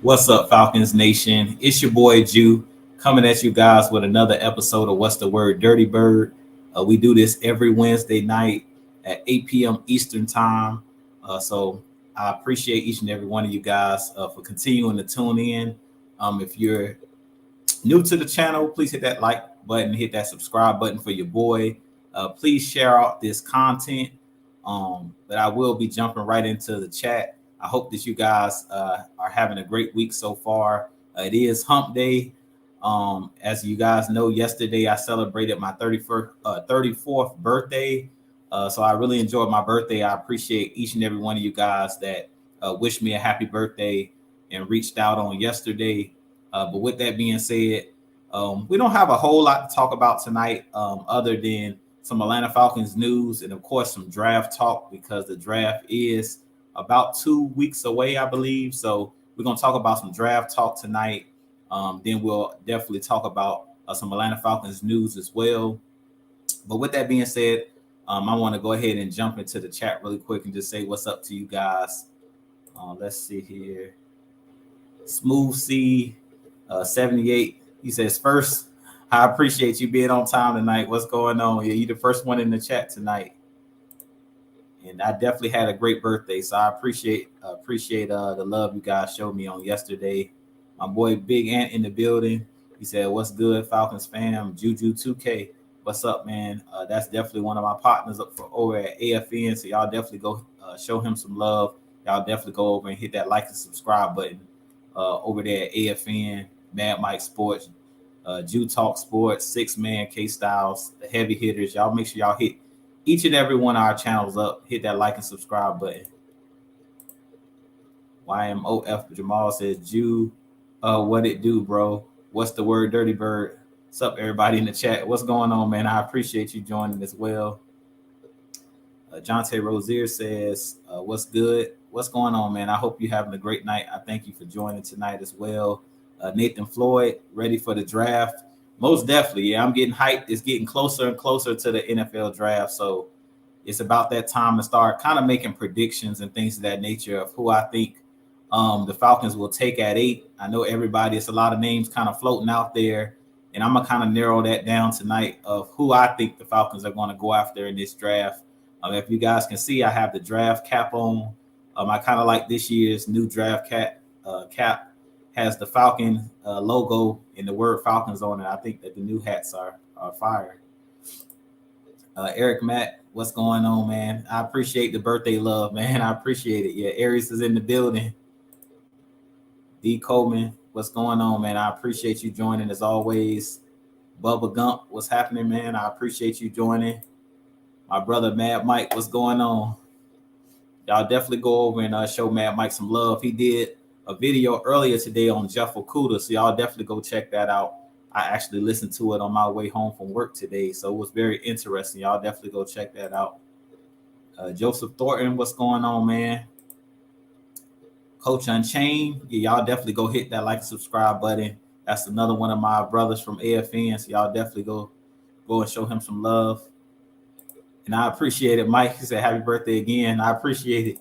What's up, Falcons Nation? It's your boy Jew coming at you guys with another episode of What's the Word, DirtyBird. We do this every Wednesday night at 8 p.m. Eastern Time. So I appreciate each and every one of you guys for continuing to tune in. If you're new to the channel, please hit that like button, hit that subscribe button for your boy. Please share out this content. But I will be jumping right into the chat. I hope that you guys are having a great week so far. It is Hump Day. As you guys know, yesterday I celebrated my 34th birthday. So I really enjoyed my birthday. I appreciate each and every one of you guys that wished me a happy birthday and reached out on yesterday. But with that being said, we don't have a whole lot to talk about tonight other than some Atlanta Falcons news and, of course, some draft talk because the draft is about 2 weeks away, I believe. So we're going to talk about some draft talk tonight. Then we'll definitely talk about some Atlanta Falcons news as well. But with that being said, I want to go ahead and jump into the chat really quick and just say what's up to you guys. Let's see here. Smooth C 78. He says, first, I appreciate you being on time tonight. What's going on? Yeah, you're the first one in the chat tonight. And I definitely had a great birthday, so I appreciate the love you guys showed me on yesterday. My boy Big Ant in the building. He said, "What's good, Falcons fam?" Juju 2K, what's up, man? That's definitely one of my partners over at AFN. So y'all definitely go show him some love. Y'all definitely go over and hit that like and subscribe button over there at AFN, Mad Mike Sports, Jew Talk Sports, 6-Man K Styles, the heavy hitters. Y'all make sure y'all hit each and every one of our channels up. Hit that like and subscribe button. YMOF Jamal says, Jew, what it do, bro? What's the word, Dirty Bird? What's up, everybody in the chat? What's going on, man? I appreciate you joining as well. Jonte Rozier says, what's good? What's going on, man? I hope you're having a great night. I thank you for joining tonight as well. Nathan Floyd, ready for the draft? Most definitely. Yeah, I'm getting hyped. It's getting closer and closer to the NFL draft. So it's about that time to start kind of making predictions and things of that nature of who I think the Falcons will take at 8. I know everybody, it's a lot of names kind of floating out there. And I'm going to kind of narrow that down tonight of who I think the Falcons are going to go after in this draft. If you guys can see, I have the draft cap on. I kind of like this year's new draft cap. Has the Falcon logo and the word Falcons on it. I think that the new hats are fire. Eric Matt, what's going on, man? I appreciate the birthday love, man. I appreciate it. Yeah, Aries is in the building. D. Coleman, what's going on, man? I appreciate you joining as always. Bubba Gump, what's happening, man? I appreciate you joining. My brother Mad Mike, what's going on? Y'all definitely go over and show Mad Mike some love. He did a video earlier today on Jeff Okudah, so y'all definitely go check that out. I actually listened to it on my way home from work today, so it was very interesting. Y'all definitely go check that out. Joseph Thornton, what's going on, man? Coach Unchained, yeah, y'all definitely go hit that like and subscribe button. That's another one of my brothers from AFN, so y'all definitely go and show him some love. And I appreciate it. Mike, he said, happy birthday again. I appreciate it.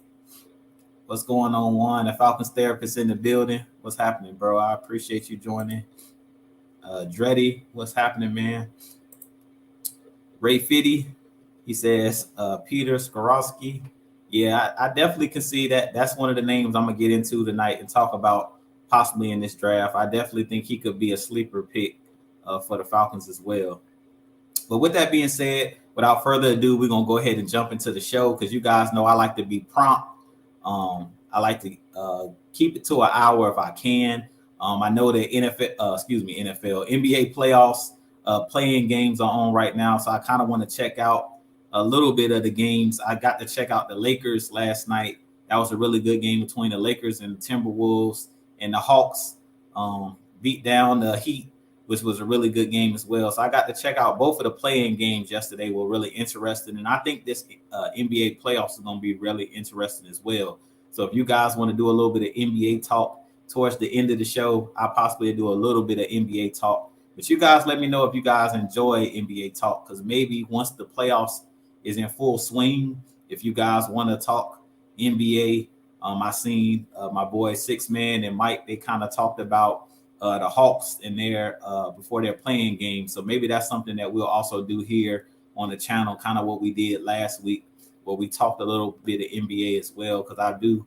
What's going on, Juan? The Falcons therapist in the building. What's happening, bro? I appreciate you joining. Dreddy, what's happening, man? Ray Fitty, he says, Peter Skorowski. Yeah, I definitely can see that. That's one of the names I'm going to get into tonight and talk about possibly in this draft. I definitely think he could be a sleeper pick for the Falcons as well. But with that being said, without further ado, we're going to go ahead and jump into the show because you guys know I like to be prompt. I like to keep it to an hour if I can. I know that NBA playoffs playing games are on right now, so I kind of want to check out a little bit of the games. I got to check out the Lakers last night. That was a really good game between the Lakers and the Timberwolves, and the Hawks beat down the Heat, which was a really good game as well. So I got to check out both of the playing games yesterday. Were really interesting, and I think this NBA playoffs is going to be really interesting as well. So if you guys want to do a little bit of NBA talk towards the end of the show, I'll possibly do a little bit of NBA talk. But you guys let me know if you guys enjoy NBA talk, because maybe once the playoffs is in full swing, if you guys want to talk NBA, I seen my boy Six Man and Mike. They kind of talked about the Hawks in their before their playing game. So maybe that's something that we'll also do here on the channel, kind of what we did last week, where we talked a little bit of NBA as well, because I do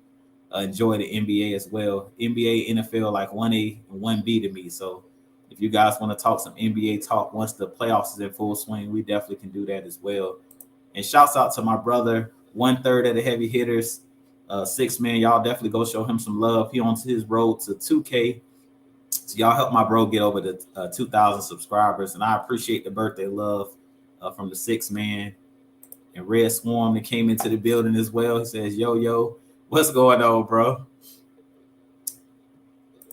enjoy the NBA as well. NBA, NFL, like 1A and 1B to me. So if you guys want to talk some NBA talk once the playoffs is in full swing, we definitely can do that as well. And shouts out to my brother, 1/3 of the heavy hitters, Six Man. Y'all definitely go show him some love. He on his road to 2K. So y'all help my bro get over the 2,000 subscribers. And I appreciate the birthday love from the Six Man. And Red Swarm that came into the building as well. He says, yo, what's going on, bro?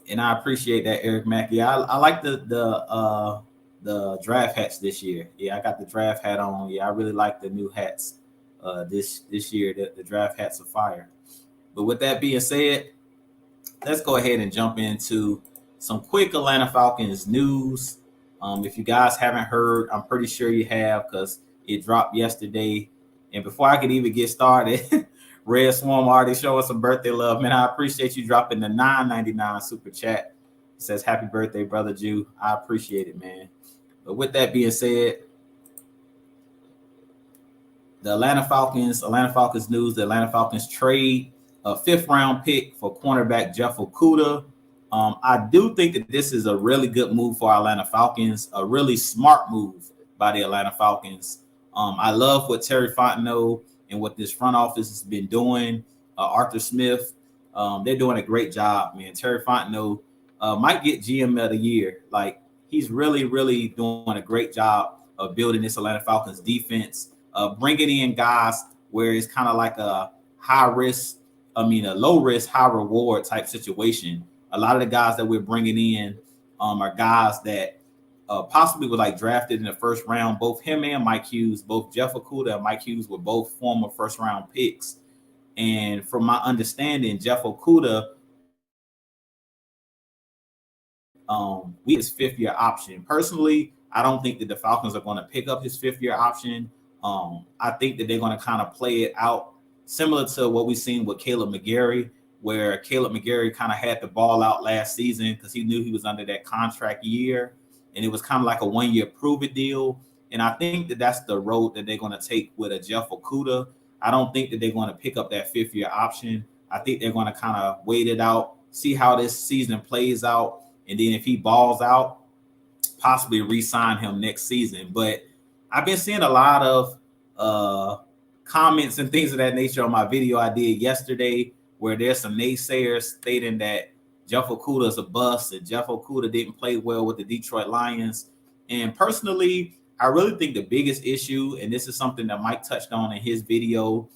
And I appreciate that, Eric Mackey. I like the draft hats this year. Yeah, I got the draft hat on. Yeah, I really like the new hats this year. The draft hats are fire. But with that being said, let's go ahead and jump into some quick Atlanta Falcons news. If you guys haven't heard, I'm pretty sure you have, because it dropped yesterday. And before I could even get started, Red Swarm already showing some birthday love. Man, I appreciate you dropping the $9.99 super chat. It says, happy birthday, brother Jew. I appreciate it, man. But with that being said, the Atlanta Falcons news, the Atlanta Falcons trade a 5th round pick for cornerback Jeff Okudah. I do think that this is a really good move for Atlanta Falcons, a really smart move by the Atlanta Falcons. I love what Terry Fontenot and what this front office has been doing. Arthur Smith, they're doing a great job, man. Terry Fontenot might get GM of the year. Like, he's really, really doing a great job of building this Atlanta Falcons defense, bringing in guys where it's kind of like a low risk, high reward type situation. A lot of the guys that we're bringing in are guys that possibly were like drafted in the first round. Both him and Mike Hughes, both Jeff Okudah and Mike Hughes were both former first round picks. And from my understanding, Jeff Okudah, his 5th year option. Personally, I don't think that the Falcons are going to pick up his 5th year option. I think that they're going to kind of play it out similar to what we've seen with Caleb McGarry, where Caleb McGarry kind of had the ball out last season because he knew he was under that contract year. And it was kind of like a 1-year prove-it deal. And I think that that's the road that they're going to take with a Jeff Okudah. I don't think that they're going to pick up that 5th year option. I think they're going to kind of wait it out, see how this season plays out. And then if he balls out, possibly re-sign him next season. But I've been seeing a lot of comments and things of that nature on my video I did yesterday, where there's some naysayers stating that Jeff Okudah is a bust and Jeff Okudah didn't play well with the Detroit Lions. And personally, I really think the biggest issue, and this is something that Mike touched on in his video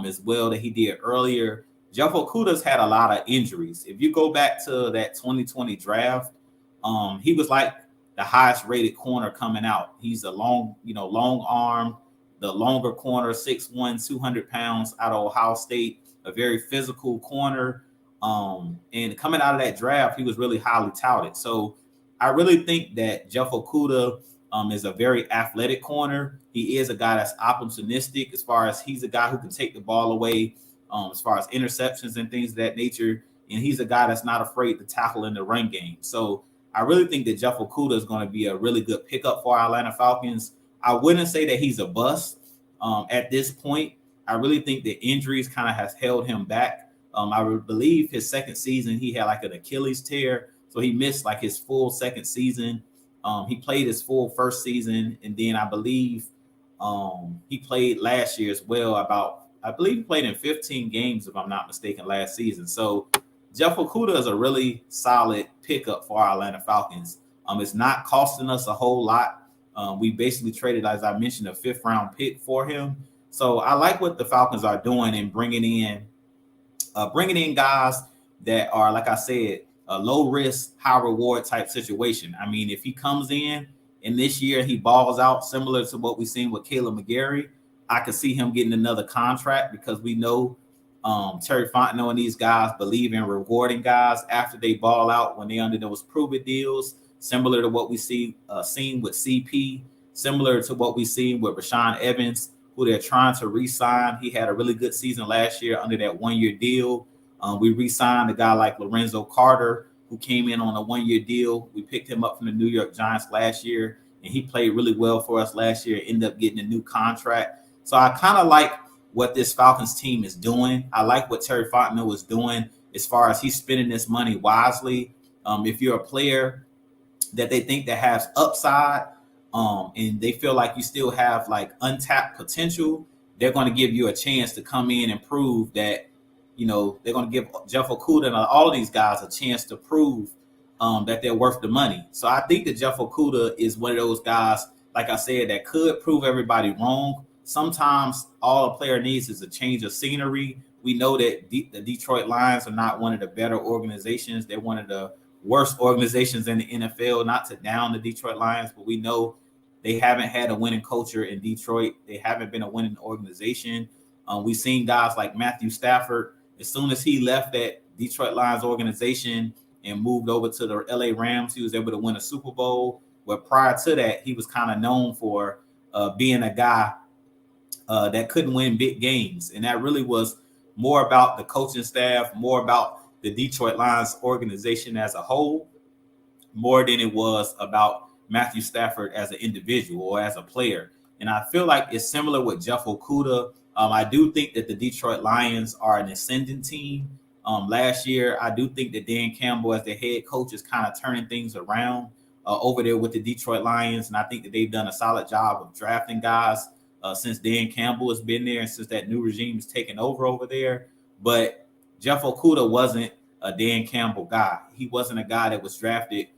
as well that he did earlier, Jeff Okudah's had a lot of injuries. If you go back to that 2020 draft, he was like the highest rated corner coming out. He's a long arm, the longer corner, 6'1", 200 pounds out of Ohio State, a very physical corner. And coming out of that draft, he was really highly touted. So I really think that Jeff Okudah is a very athletic corner. He is a guy that's opportunistic as far as he's a guy who can take the ball away as far as interceptions and things of that nature. And he's a guy that's not afraid to tackle in the run game. So I really think that Jeff Okudah is going to be a really good pickup for our Atlanta Falcons. I wouldn't say that he's a bust at this point. I really think the injuries kind of has held him back. I would believe his second season, he had like an Achilles tear. So he missed like his full second season. He played his full first season. And then I believe he played last year as well. I believe he played in 15 games, if I'm not mistaken, last season. So Jeff Okudah is a really solid pickup for our Atlanta Falcons. It's not costing us a whole lot. We basically traded, as I mentioned, a 5th round pick for him. So I like what the Falcons are doing and bringing in guys that are, like I said, a low risk, high reward type situation. I mean, if he comes in and this year he balls out similar to what we've seen with Caleb McGarry, I could see him getting another contract, because we know Terry Fontenot and these guys believe in rewarding guys after they ball out when they're under those prove-it deals, similar to what we seen with CP, similar to what we've seen with Rashawn Evans, who they're trying to re-sign. He had a really good season last year under that 1-year deal. We re-signed a guy like Lorenzo Carter, who came in on a 1-year deal. We picked him up from the New York Giants last year, and he played really well for us last year, ended up getting a new contract. So I kind of like what this Falcons team is doing. I like what Terry Fontenot was doing as far as he's spending this money wisely. If you're a player that they think that has upside, and they feel like you still have like untapped potential, they're going to give you a chance to come in and prove that, they're going to give Jeff Okudah and all of these guys a chance to prove that they're worth the money. So I think that Jeff Okudah is one of those guys, like I said, that could prove everybody wrong. Sometimes all a player needs is a change of scenery. We know that the Detroit Lions are not one of the better organizations. They're one of the worst organizations in the NFL, not to down the Detroit Lions, but we know they haven't had a winning culture in Detroit. They haven't been a winning organization. We've seen guys like Matthew Stafford. As soon as he left that Detroit Lions organization and moved over to the LA Rams, he was able to win a Super Bowl. Where prior to that, he was kind of known for being a guy that couldn't win big games. And that really was more about the coaching staff, more about the Detroit Lions organization as a whole, more than it was about Matthew Stafford as an individual or as a player. And I feel like it's similar with Jeff Okudah. I do think that the Detroit Lions are an ascending team. Last year, I do think that Dan Campbell as the head coach is kind of turning things around over there with the Detroit Lions. And I think that they've done a solid job of drafting guys since Dan Campbell has been there and since that new regime has taken over there. But Jeff Okudah wasn't a Dan Campbell guy. He wasn't a guy that was drafted,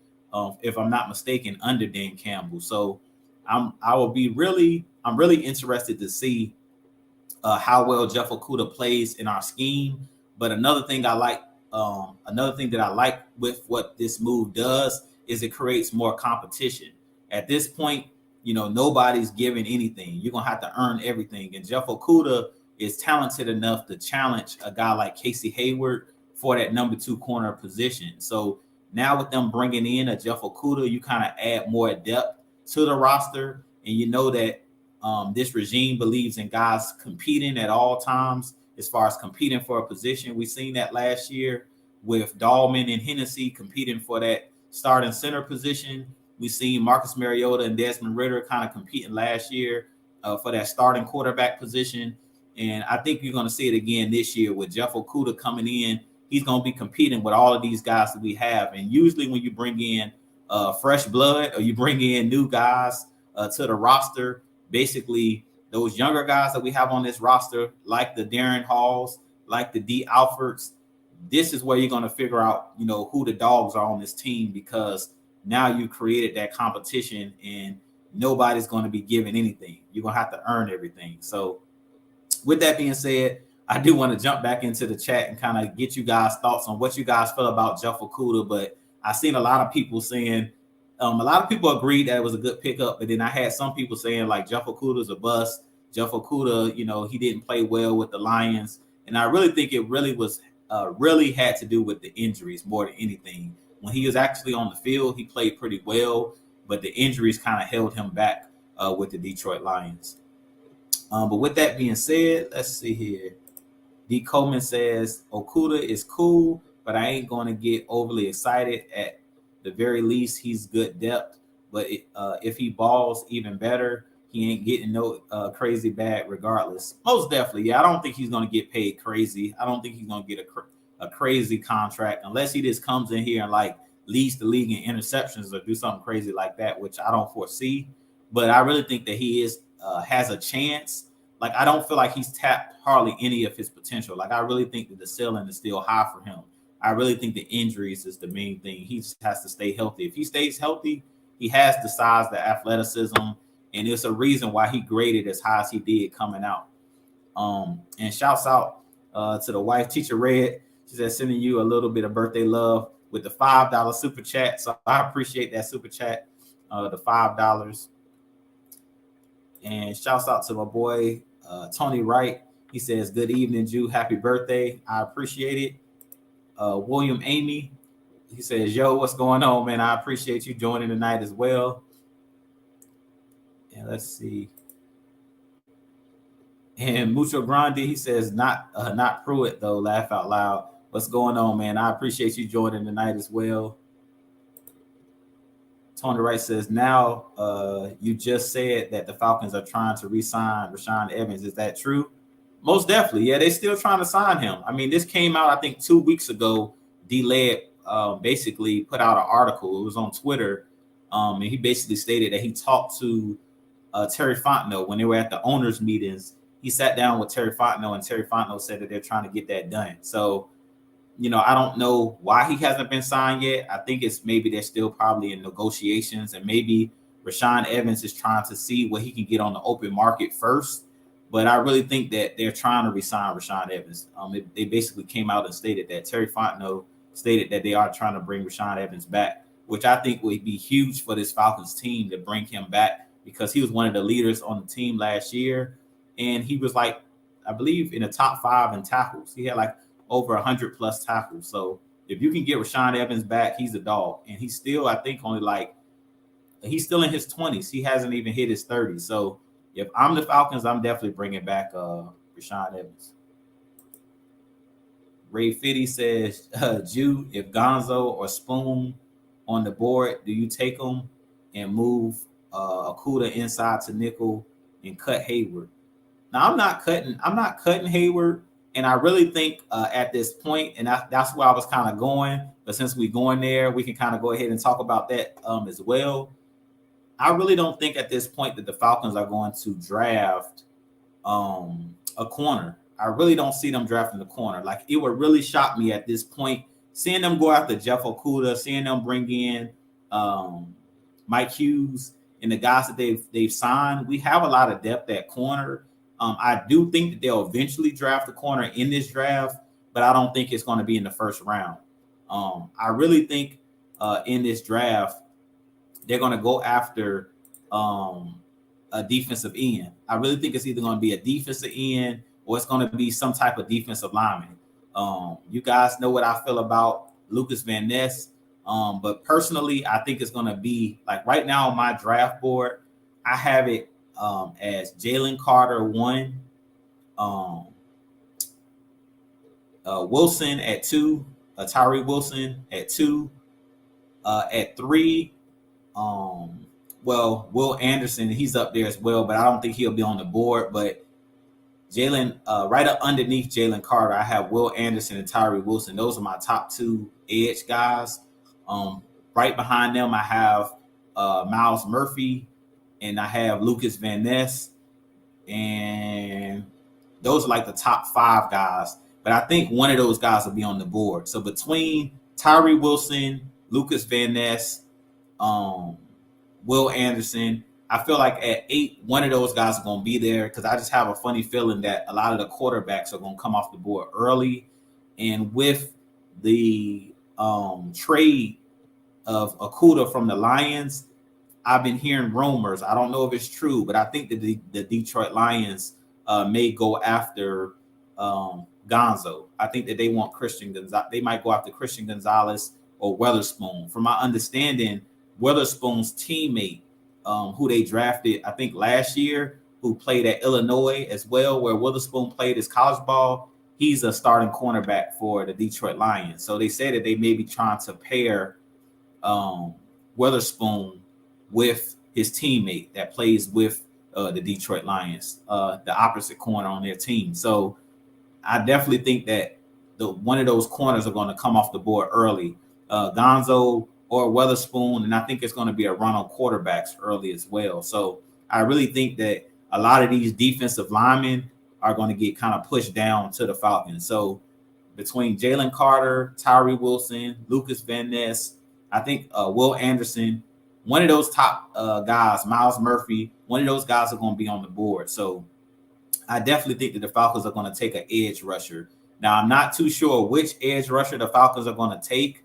if I'm not mistaken, under Dan Campbell. So I'm really interested to see how well Jeff Okudah plays in our scheme. But another thing that I like with what this move does is it creates more competition. At this point, nobody's giving anything. You're gonna have to earn everything. And Jeff Okudah is talented enough to challenge a guy like Casey Hayward for that number 2 corner position. So now with them bringing in a Jeff Okudah, you kind of add more depth to the roster. And you know that this regime believes in guys competing at all times as far as competing for a position. We've seen that last year with Dahlman and Hennessy competing for that starting center position. We've seen Marcus Mariota and Desmond Ridder kind of competing last year for that starting quarterback position. And I think you're going to see it again this year with Jeff Okudah coming in. He's going to be competing with all of these guys that we have. And usually when you bring in fresh blood or you bring in new guys to the roster, basically those younger guys that we have on this roster, like the Darren Halls, like the D. Alfords, this is where you're going to figure out, who the dogs are on this team, because now you created that competition and nobody's going to be giving anything. You're going to have to earn everything. So with that being said, I do want to jump back into the chat and kind of get you guys' thoughts on what you guys feel about Jeff Okudah. But I've seen a lot of people saying, a lot of people agreed that it was a good pickup, but then I had some people saying like Jeff Okudah's a bust. Jeff Okudah, he didn't play well with the Lions. And I really think it really was really had to do with the injuries more than anything. When he was actually on the field, he played pretty well, but the injuries kind of held him back with the Detroit Lions. But with that being said, let's see here. D. Coleman says, Okudah is cool, but I ain't going to get overly excited. At the very least, he's good depth. But if he balls even better, he ain't getting no crazy bag regardless. Most definitely, yeah. I don't think he's going to get paid crazy. I don't think he's going to get a crazy contract unless he just comes in here and like leads the league in interceptions or do something crazy like that, which I don't foresee. But I really think that he has a chance. Like, I don't feel like he's tapped hardly any of his potential. Like, I really think that the ceiling is still high for him. I really think the injuries is the main thing. He just has to stay healthy. If he stays healthy, he has the size, the athleticism, and it's a reason why he graded as high as he did coming out. And shouts out to the wife, Teacher Red. She said, sending you a little bit of birthday love with the $5 super chat. So I appreciate that super chat, the $5. And shouts out to my boy, Tony Wright. He says, good evening, Jew. Happy birthday. I appreciate it. William Amy, he says, yo, what's going on, man? I appreciate you joining tonight as well. And let's see. And Mucho Grande, he says, not Pruitt, though, laugh out loud. What's going on, man? I appreciate you joining tonight as well. Tony Wright says, now you just said that the Falcons are trying to re-sign Rashawn Evans. Is that true? Most definitely. Yeah, they're still trying to sign him. I mean, this came out, I think, 2 weeks ago. D-Led basically put out an article. It was on Twitter. And he basically stated that he talked to Terry Fontenot when they were at the owners' meetings. He sat down with Terry Fontenot, and Terry Fontenot said that they're trying to get that done. So, I don't know why he hasn't been signed yet. I think it's maybe they're still probably in negotiations, and maybe Rashawn Evans is trying to see what he can get on the open market first. But I really think that they're trying to re-sign Rashawn Evans. They basically came out and stated that Terry Fontenot stated that they are trying to bring Rashawn Evans back, which I think would be huge for this Falcons team to bring him back, because he was one of the leaders on the team last year. And he was like, I believe, in the top 5 in tackles. He had like over 100 plus tackles. So if you can get Rashawn Evans back, he's a dog. And he's still, I think, he's still in his 20s. He hasn't even hit his 30s. So if I'm the Falcons, I'm definitely bringing back Rashawn Evans. Ray Fitty says, Jew, if Gonzo or Spoon on the board, do you take them and move Okudah inside to nickel and cut Hayward? Now, I'm not cutting Hayward. And I really think at this point, and that's where I was kind of going, but since we're going there, we can kind of go ahead and talk about that as well. I really don't think at this point that the Falcons are going to draft a corner. I really don't see them drafting the corner. Like, it would really shock me at this point, seeing them go after Jeff Okudah, seeing them bring in Mike Hughes and the guys that they've signed. We have a lot of depth at corner. I do think that they'll eventually draft a corner in this draft, but I don't think it's going to be in the first round. I really think in this draft, they're going to go after a defensive end. I really think it's either going to be a defensive end or it's going to be some type of defensive lineman. You guys know what I feel about Lucas Van Ness, but personally, I think it's going to be, like, right now on my draft board, I have it as Jalen Carter 1, Wilson at 2, Tyree Wilson at 2, at 3. Will Anderson, he's up there as well, but I don't think he'll be on the board. But Jalen, right up underneath Jalen Carter, I have Will Anderson and Tyree Wilson. Those are my top 2 edge guys. Right behind them, I have Miles Murphy, and I have Lucas Van Ness, and those are like the top 5 guys. But I think one of those guys will be on the board. So between Tyree Wilson, Lucas Van Ness, Will Anderson, I feel like at 8, one of those guys are going to be there, because I just have a funny feeling that a lot of the quarterbacks are going to come off the board early. And with the trade of Okudah from the Lions, I've been hearing rumors. I don't know if it's true, but I think that the Detroit Lions may go after Gonzo. I think that they want Christian Gonzalez. They might go after Christian Gonzalez or Weatherspoon. From my understanding, Weatherspoon's teammate, who they drafted, I think last year, who played at Illinois as well, where Weatherspoon played his college ball, he's a starting cornerback for the Detroit Lions. So they said that they may be trying to pair Weatherspoon with his teammate that plays with the Detroit Lions, the opposite corner on their team. So I definitely think that one of those corners are going to come off the board early, Gonzo or Weatherspoon, and I think it's going to be a run on quarterbacks early as well. So I really think that a lot of these defensive linemen are going to get kind of pushed down to the Falcons. So between Jalen Carter, Tyree Wilson, Lucas Van Ness, I think Will Anderson, one of those top guys, Miles Murphy, one of those guys are going to be on the board. So I definitely think that the Falcons are going to take an edge rusher. Now, I'm not too sure which edge rusher the Falcons are going to take.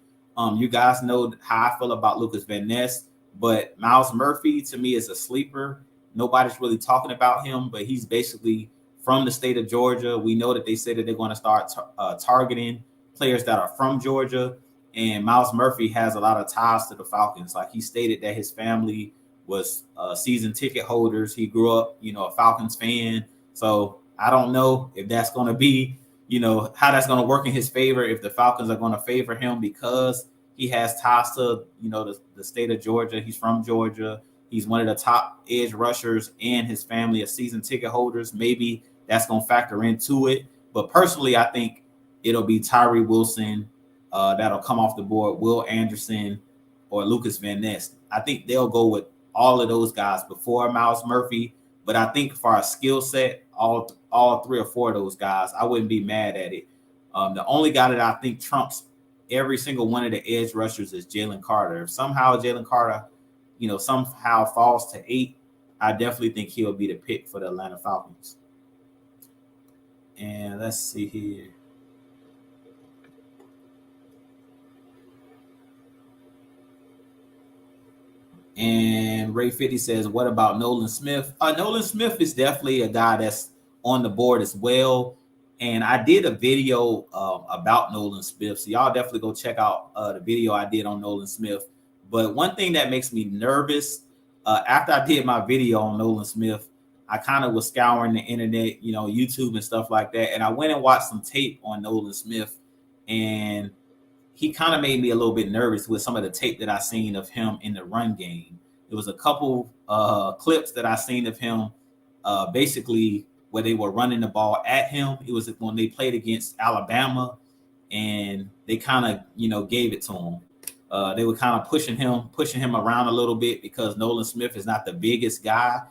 You guys know how I feel about Lucas Van Ness, but Miles Murphy, to me, is a sleeper. Nobody's really talking about him, but he's basically from the state of Georgia. We know that they say that they're going to start targeting players that are from Georgia. And Miles Murphy has a lot of ties to the Falcons. Like, he stated that his family was season ticket holders. He grew up, a Falcons fan. So I don't know if that's going to be how that's going to work in his favor if the Falcons are going to favor him because he has ties to, the state of Georgia. He's from Georgia. He's one of the top edge rushers, and his family are season ticket holders. Maybe that's going to factor into it. But personally, I think it'll be Tyree Wilson that'll come off the board, Will Anderson, or Lucas Van Ness. I think they'll go with all of those guys before Myles Murphy. But I think for our skill set, all 3 or 4 of those guys, I wouldn't be mad at it. The only guy that I think trumps every single one of the edge rushers is Jalen Carter. If somehow Jalen Carter, somehow falls to 8, I definitely think he'll be the pick for the Atlanta Falcons. And let's see here. And Ray 50 says, what about Nolan Smith? Nolan Smith is definitely a guy that's on the board as well. And I did a video about Nolan Smith. So y'all definitely go check out the video I did on Nolan Smith. But one thing that makes me nervous, after I did my video on Nolan Smith, I kind of was scouring the internet, YouTube and stuff like that. And I went and watched some tape on Nolan Smith. And he kind of made me a little bit nervous with some of the tape that I seen of him in the run game. There was a couple clips that I seen of him basically where they were running the ball at him. It was when they played against Alabama, and they kind of, gave it to him. They were kind of pushing him around a little bit because Nolan Smith is not the biggest guy.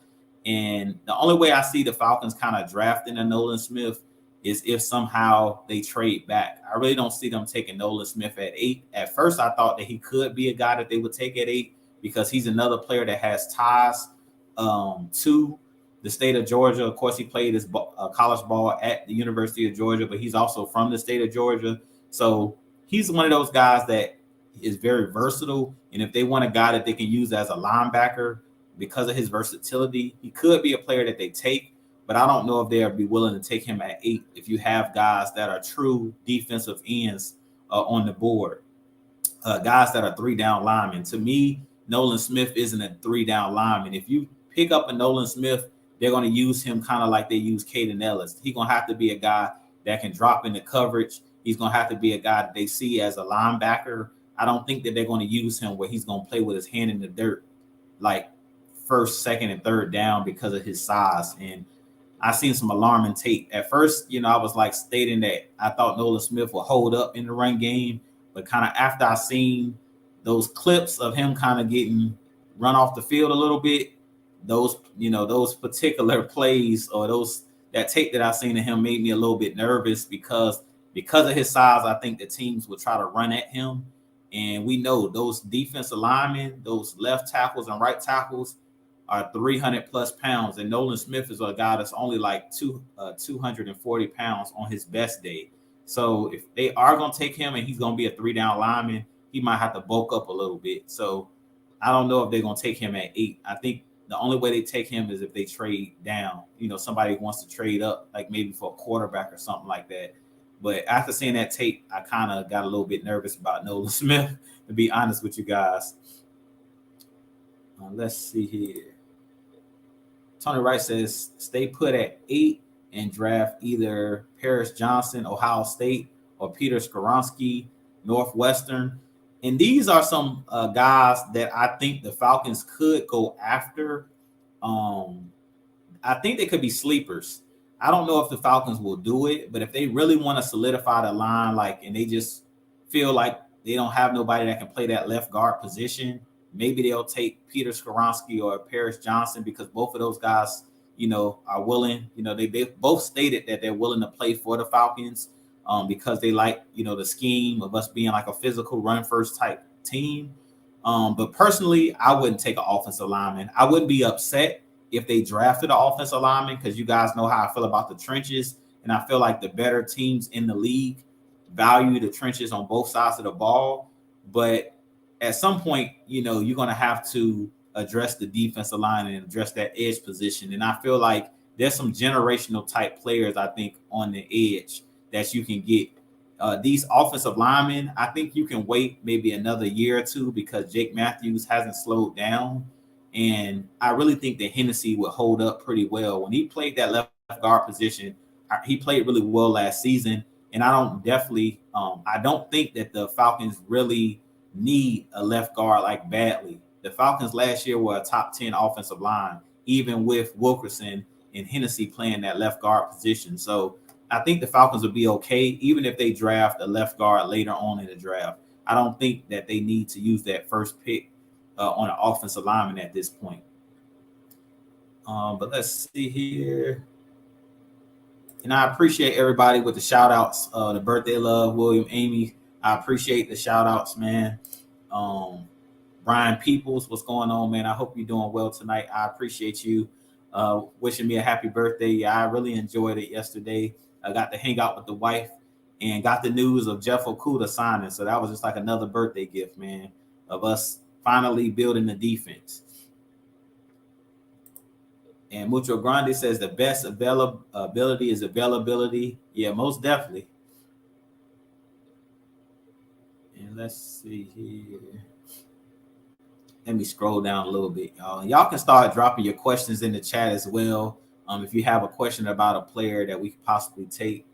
And the only way I see the Falcons kind of drafting a Nolan Smith is if somehow they trade back. I really don't see them taking Nolan Smith at 8. At first, I thought that he could be a guy that they would take at 8 because he's another player that has ties to the state of Georgia. Of course, he played his college ball at the University of Georgia, but he's also from the state of Georgia. So he's one of those guys that is very versatile. And if they want a guy that they can use as a linebacker because of his versatility, he could be a player that they take. But I don't know if they'll be willing to take him at 8 if you have guys that are true defensive ends on the board, guys that are 3-down linemen. To me, Nolan Smith isn't a 3-down lineman. If you pick up a Nolan Smith, they're going to use him kind of like they use Caden Ellis. He's going to have to be a guy that can drop into coverage. He's going to have to be a guy that they see as a linebacker. I don't think that they're going to use him where he's going to play with his hand in the dirt, like first, second, and third down because of his size. And I seen some alarming tape. At first, I was like stating that I thought Nolan Smith would hold up in the run game, but kind of after I seen those clips of him kind of getting run off the field a little bit, those particular plays or that tape that I seen of him made me a little bit nervous because of his size. I think the teams would try to run at him, and we know those defensive linemen, those left tackles and right tackles, are 300 plus pounds, and Nolan Smith is a guy that's only like 240 pounds on his best day. So if they are going to take him and he's going to be a 3-down lineman, he might have to bulk up a little bit. So I don't know if they're going to take him at 8. I think the only way they take him is if they trade down. Somebody wants to trade up, like maybe for a quarterback or something like that. But after seeing that tape, I kind of got a little bit nervous about Nolan Smith, to be honest with you guys. Let's see here. Tony Wright says stay put at 8 and draft either Paris Johnson, Ohio State, or Peter Skoronski, Northwestern. And these are some guys that I think the Falcons could go after. I think they could be sleepers. I don't know if the Falcons will do it, but if they really want to solidify the line, and they just feel like they don't have nobody that can play that left guard position, maybe they'll take Peter Skoronski or Paris Johnson because both of those guys, are willing. They both stated that they're willing to play for the Falcons because they like, the scheme of us being like a physical run first type team. But personally, I wouldn't take an offensive lineman. I wouldn't be upset if they drafted an offensive lineman because you guys know how I feel about the trenches. And I feel like the better teams in the league value the trenches on both sides of the ball. But at some point, you're going to have to address the defensive line and address that edge position. And I feel like there's some generational type players, I think, on the edge that you can get. These offensive linemen, I think you can wait maybe another year or two because Jake Matthews hasn't slowed down. And I really think that Hennessy would hold up pretty well. When he played that left guard position he played really well last season, and I don't think that the Falcons really need a left guard like badly. The Falcons last year were a top 10 offensive line, even with Wilkerson and Hennessy playing that left guard position. So I think the Falcons will be okay, even if they draft a left guard later on in the draft. I don't think that they need to use that first pick on an offensive lineman at this point. But let's see here. And I appreciate everybody with the shout outs, the birthday love, William, Amy. I appreciate the shout outs, man. Brian Peoples, what's going on, man? I hope you're doing well tonight. I appreciate you wishing me a happy birthday. Yeah, I really enjoyed it yesterday. I got to hang out with the wife and got the news of Jeff Okudah signing. So that was just like another birthday gift, man, of us finally building the defense. And Mucho Grande says the best availability is availability. Yeah, most definitely. And let's see here. Let me scroll down a little bit, y'all. Y'all can start dropping your questions in the chat as well. If you have a question about a player that we could possibly take.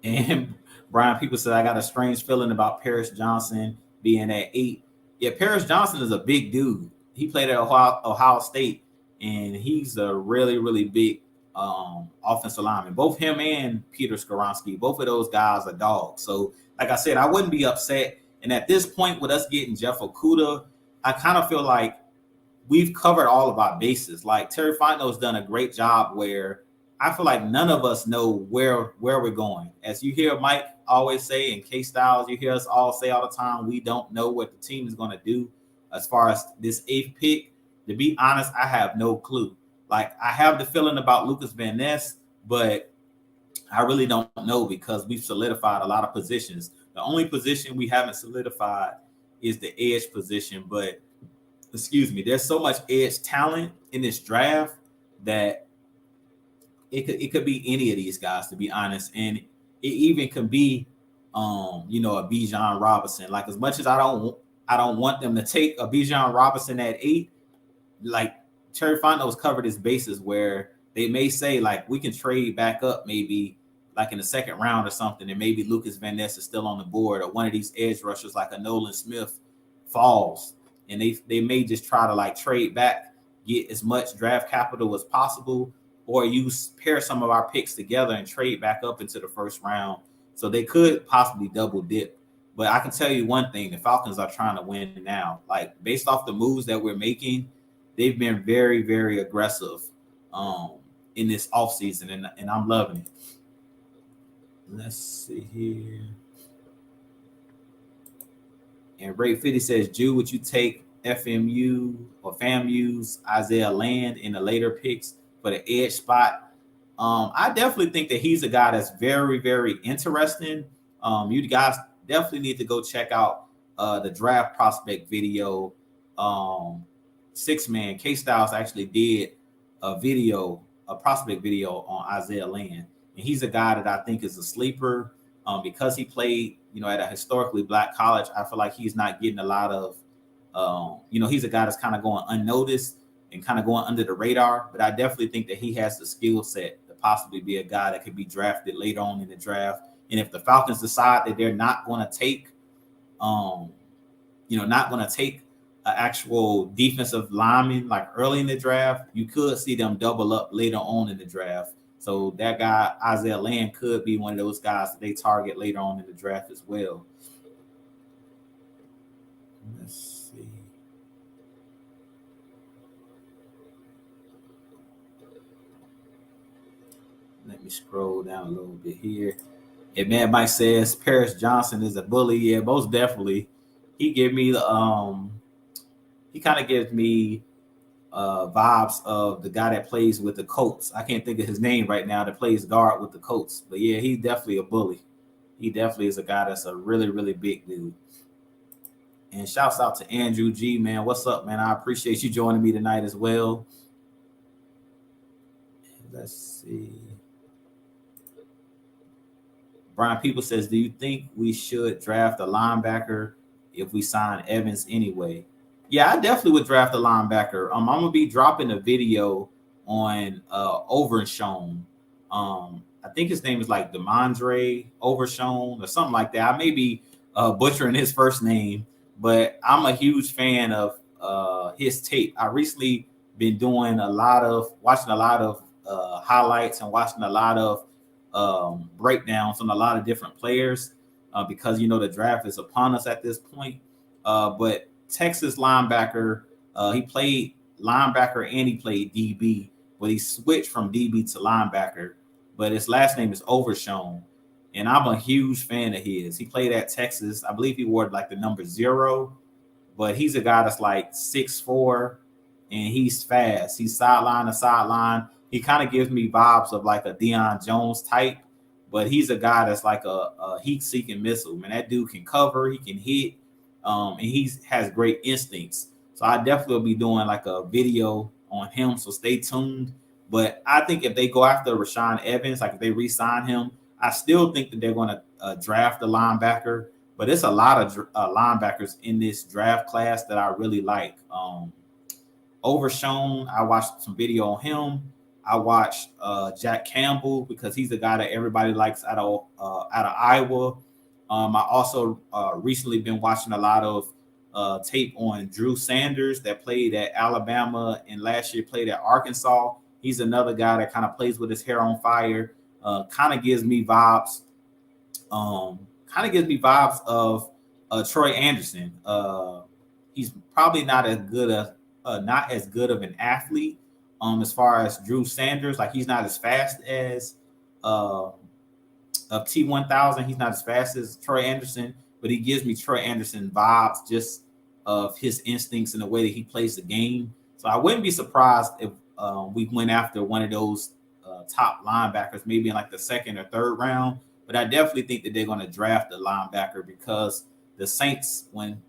And Brian, people said I got a strange feeling about Paris Johnson being at 8. Yeah, Paris Johnson is a big dude. He played at Ohio State, and he's a really, really big offensive lineman. Both him and Peter Skoronski, both of those guys are dogs. So, like I said, I wouldn't be upset. And at this point, with us getting Jeff Okudah, I kind of feel like we've covered all of our bases. Like Terry Fontenot's done a great job where I feel like none of us know where we're going. As you hear Mike always say, and K Styles, you hear us all say all the time, we don't know what the team is going to do as far as this 8th pick. To be honest, I have no clue. Like, I have the feeling about Lucas Van Ness, but I really don't know because we've solidified a lot of positions. The only position we haven't solidified is the edge position. But, excuse me, there's so much edge talent in this draft that it could be any of these guys, to be honest. And it even can be, a Bijan Robinson. Like, as much as I don't want them to take a Bijan Robinson at 8, like Terry Fontenot's covered his bases where they may say, like, we can trade back up maybe like in the 2nd round or something, and maybe Lucas Van Ness is still on the board, or one of these edge rushers like a Nolan Smith falls, and they may just try to like trade back, get as much draft capital as possible, or pair some of our picks together and trade back up into the 1st round. So they could possibly double dip. But I can tell you one thing, the Falcons are trying to win now. Like, based off the moves that we're making, they've been very, very aggressive in this offseason, and I'm loving it. Let's see here. And Ray 50 says, Jew, would you take FMU or FAMU's Isaiah Land in the later picks for the edge spot? I definitely think that he's a guy that's very, very interesting. You guys definitely need to go check out the draft prospect video. 6-man K-Styles actually did a prospect video on Isaiah Land. And he's a guy that I think is a sleeper because he played, at a historically black college. I feel like he's not getting a lot of, he's a guy that's kind of going unnoticed and kind of going under the radar. But I definitely think that he has the skill set to possibly be a guy that could be drafted later on in the draft. And if the Falcons decide that they're not going to take, an actual defensive lineman like early in the draft, you could see them double up later on in the draft. So that guy, Isaiah Land, could be one of those guys that they target later on in the draft as well. Let's see. Let me scroll down a little bit here. And man, Mike says Paris Johnson is a bully. Yeah, most definitely. He gave me the he kind of gives me vibes of the guy that plays with the Colts. I can't think of his name right now, that plays guard with the Colts. But yeah, he's definitely a bully. He definitely is a guy that's a really, really big dude. And shouts out to Andrew G, man. What's up, man? I appreciate you joining me tonight as well. Let's see. Brian People says, do you think we should draft a linebacker if we sign Evans anyway? Yeah, I definitely would draft a linebacker. I'm going to be dropping a video on Overshown. I think his name is like Demondre Overshown or something like that. I may be butchering his first name, but I'm a huge fan of his tape. I recently been doing watching a lot of highlights and watching a lot of breakdowns on a lot of different players because the draft is upon us at this point. But Texas linebacker, he played linebacker and he played DB, but he switched from DB to linebacker. But his last name is Overshown, and I'm a huge fan of his. He played at Texas. I believe he wore like the number 0, but he's a guy that's like 6'4", and he's fast. He's sideline to sideline. He kind of gives me vibes of like a Deion Jones type, but he's a guy that's like a heat-seeking missile. Man, that dude can cover, he can hit, and he has great instincts. So I definitely will be doing like a video on him, so stay tuned. But I think if they go after Rashawn Evans, like if they re-sign him, I still think that they're going to draft a linebacker. But it's a lot of linebackers in this draft class that I really like. Overshown, I watched some video on him. I watched Jack Campbell because he's the guy that everybody likes out of Iowa. I also recently been watching a lot of tape on Drew Sanders that played at Alabama and last year played at Arkansas. He's another guy that kind of plays with his hair on fire. Kind of gives me vibes. Of Troy Anderson. He's probably not as good of an athlete as far as Drew Sanders. Like he's not as fast as of T1000. He's not as fast as Troy Anderson, but he gives me Troy Anderson vibes just of his instincts and the way that he plays the game. So I wouldn't be surprised if we went after one of those top linebackers, maybe in like the second or third round. But I definitely think that they're going to draft a linebacker because the Saints, when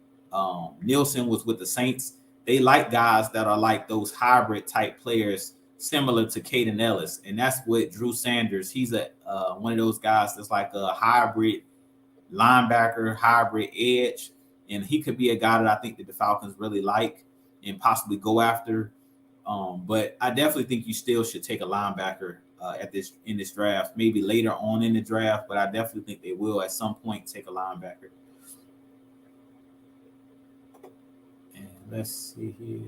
Nielsen was with the Saints, they like guys that are like those hybrid type players, similar to Caden Ellis. And that's what Drew Sanders, he's one of those guys that's like a hybrid linebacker, hybrid edge. And he could be a guy that I think that the Falcons really like and possibly go after. But I definitely think you still should take a linebacker in this draft, maybe later on in the draft, but I definitely think they will at some point take a linebacker. And let's see here.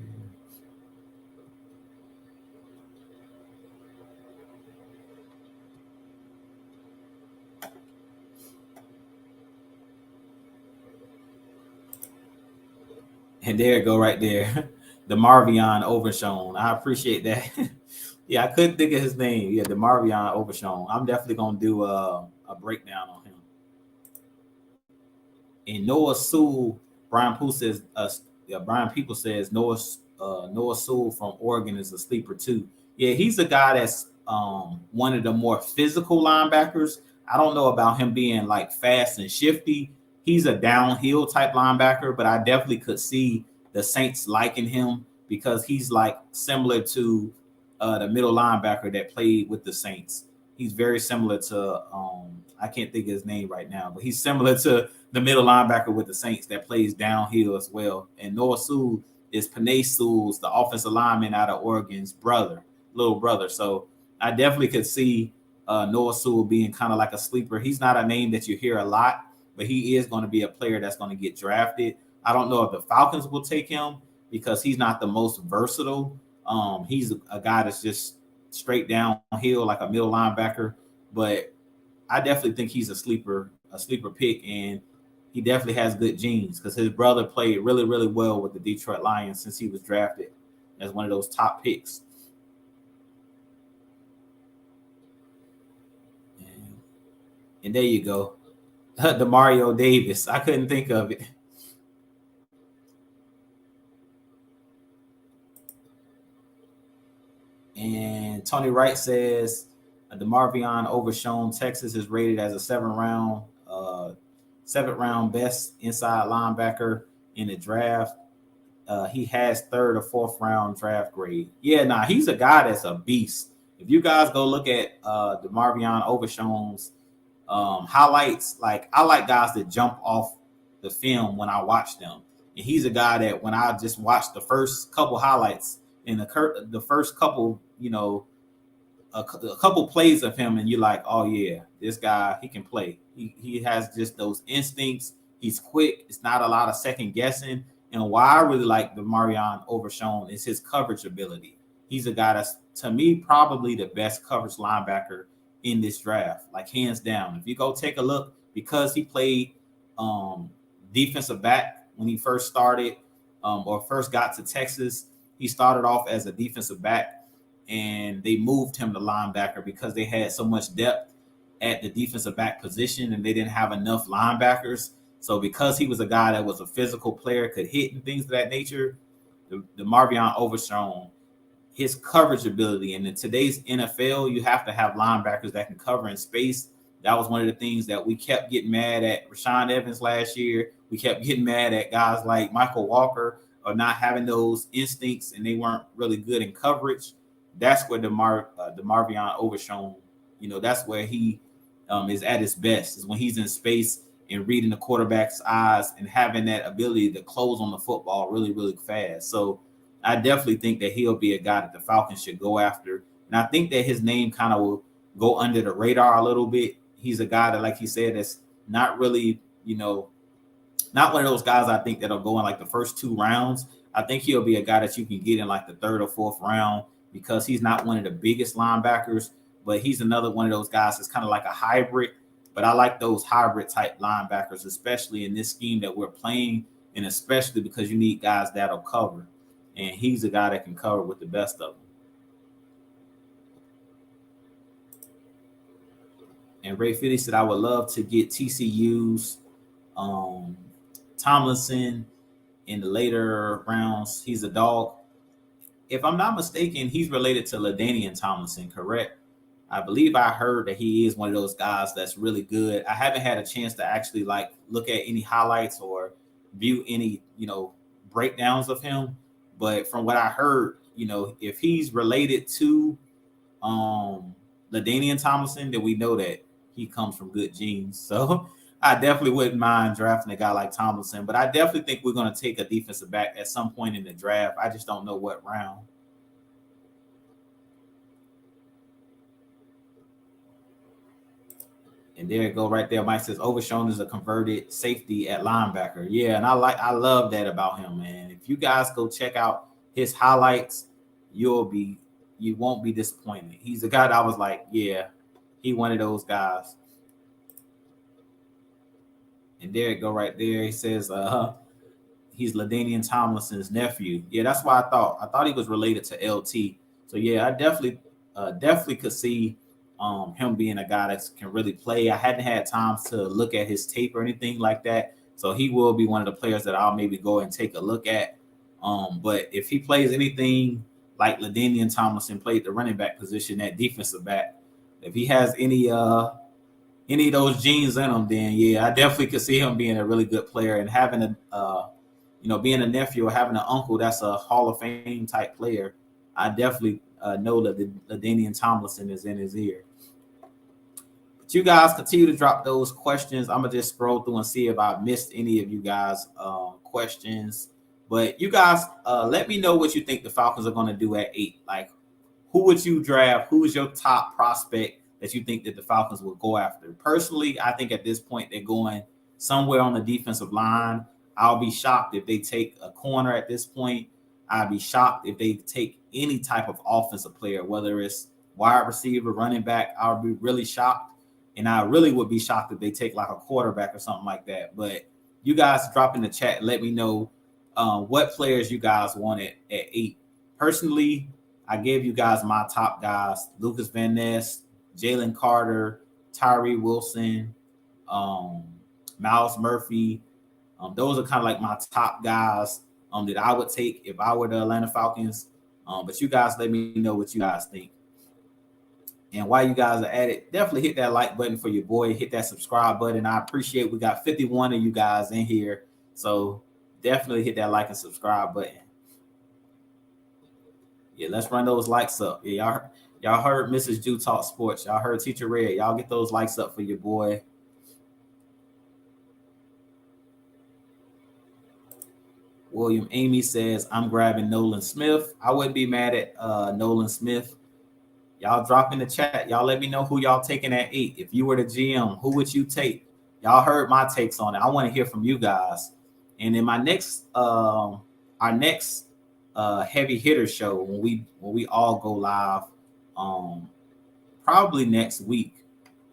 And there you go right there. DeMarvion Overshown. I appreciate that. Yeah, I couldn't think of his name. Yeah, DeMarvion Overshown. I'm definitely going to do a breakdown on him. And Noah Sewell, Brian People says Noah Sewell from Oregon is a sleeper too. Yeah, he's a guy that's one of the more physical linebackers. I don't know about him being like fast and shifty. He's a downhill type linebacker, but I definitely could see the Saints liking him because he's like similar to the middle linebacker that played with the Saints. He's very similar to I can't think of his name right now, but he's similar to the middle linebacker with the Saints that plays downhill as well. And Noah Sewell is Penei Sewell's, the offensive lineman out of Oregon's little brother. So I definitely could see Noah Sewell being kind of like a sleeper. He's not a name that you hear a lot, but he is going to be a player that's going to get drafted. I don't know if the Falcons will take him because he's not the most versatile. He's a guy that's just straight downhill like a middle linebacker, but I definitely think he's a sleeper pick, and he definitely has good genes because his brother played really, really well with the Detroit Lions since he was drafted as one of those top picks. And there you go. DeMario Davis. I couldn't think of it. And Tony Wright says DeMarvion Overshown, Texas is rated as a seventh round best inside linebacker in the draft. He has third or fourth round draft grade. Yeah, he's a guy that's a beast. If you guys go look at DeMarvion Overshown's highlights, like I like guys that jump off the film when I watch them. And he's a guy that when I just watched the first couple highlights, in the first couple, a couple plays of him, and you're like, oh yeah, this guy, he can play. He has just those instincts. He's quick. It's not a lot of second guessing. And why I really like the Marion Overshown is his coverage ability. He's a guy that's, to me, probably the best coverage linebacker in this draft, like hands down. If you go take a look, because he played defensive back when he first started or first got to Texas, he started off as a defensive back, and they moved him to linebacker because they had so much depth at the defensive back position, and they didn't have enough linebackers. So because he was a guy that was a physical player, could hit and things of that nature, the Marvion Overshown, his coverage ability. And in today's NFL, you have to have linebackers that can cover in space. That was one of the things that we kept getting mad at Rashawn Evans last year. We kept getting mad at guys like Michael Walker or not having those instincts, and they weren't really good in coverage. That's where the Marvion Overshown, that's where he is at his best, is when he's in space and reading the quarterback's eyes and having that ability to close on the football really, really fast. So I definitely think that he'll be a guy that the Falcons should go after. And I think that his name kind of will go under the radar a little bit. He's a guy that, like he said, that's not really, not one of those guys I think that'll go in like the first 2 rounds. I think he'll be a guy that you can get in like the 3rd or 4th round because he's not one of the biggest linebackers, but he's another one of those guys that's kind of like a hybrid. But I like those hybrid type linebackers, especially in this scheme that we're playing, and especially because you need guys that'll cover. And he's a guy that can cover with the best of them. And Ray Fitty said, I would love to get TCU's Tomlinson in the later rounds. He's a dog. If I'm not mistaken, he's related to LaDainian Tomlinson, correct? I believe I heard that he is one of those guys that's really good. I haven't had a chance to actually look at any highlights or view any, breakdowns of him. But from what I heard, if he's related to LaDainian Tomlinson, then we know that he comes from good genes. So I definitely wouldn't mind drafting a guy like Tomlinson. But I definitely think we're going to take a defensive back at some point in the draft. I just don't know what round. And there you go right there. Mike says Overshown is a converted safety at linebacker. Yeah, and I love that about him, man. If you guys go check out his highlights, you won't be disappointed. He's a guy that I was like, yeah, he one of those guys. And there you go right there. He says he's LaDainian Tomlinson's nephew. Yeah, that's why I thought he was related to LT. So yeah, I definitely could see him being a guy that can really play. I hadn't had time to look at his tape or anything like that, so he will be one of the players that I'll maybe go and take a look at. But if he plays anything like LaDainian Tomlinson played the running back position at defensive back, if he has any of those genes in him, then yeah, I definitely could see him being a really good player and having being a nephew or having an uncle that's a Hall of Fame type player. I definitely know that LaDainian Tomlinson is in his ear. But you guys continue to drop those questions. I'm gonna just scroll through and see if I missed any of you guys' questions. But you guys, let me know what you think the Falcons are going to do at 8. Like, who would you draft? Who is your top prospect that you think that the Falcons will go after? Personally, I think at this point they're going somewhere on the defensive line. I'll be shocked if they take a corner at this point. I'd be shocked if they take any type of offensive player, whether it's wide receiver, running back. I would be really shocked. And I really would be shocked if they take like a quarterback or something like that. But you guys drop in the chat and let me know what players you guys wanted at 8. Personally, I gave you guys my top guys: Lucas Van Ness, Jalen Carter, Tyree Wilson, Miles Murphy. Those are kind of like my top guys that I would take if I were the Atlanta Falcons. But you guys let me know what you guys think. And while you guys are at it, definitely hit that like button for your boy. Hit that subscribe button. I appreciate we got 51 of you guys in here. So definitely hit that like and subscribe button. Yeah, let's run those likes up. Yeah, y'all heard Mrs. Jew talk sports. Y'all heard Teacher Red. Y'all get those likes up for your boy. William Amy says, I'm grabbing Nolan Smith. I wouldn't be mad at Nolan Smith. Y'all drop in the chat. Y'all let me know who y'all taking at 8. If you were the GM, who would you take? Y'all heard my takes on it. I want to hear from you guys. And in my next, our next heavy hitter show, when we all go live, probably next week.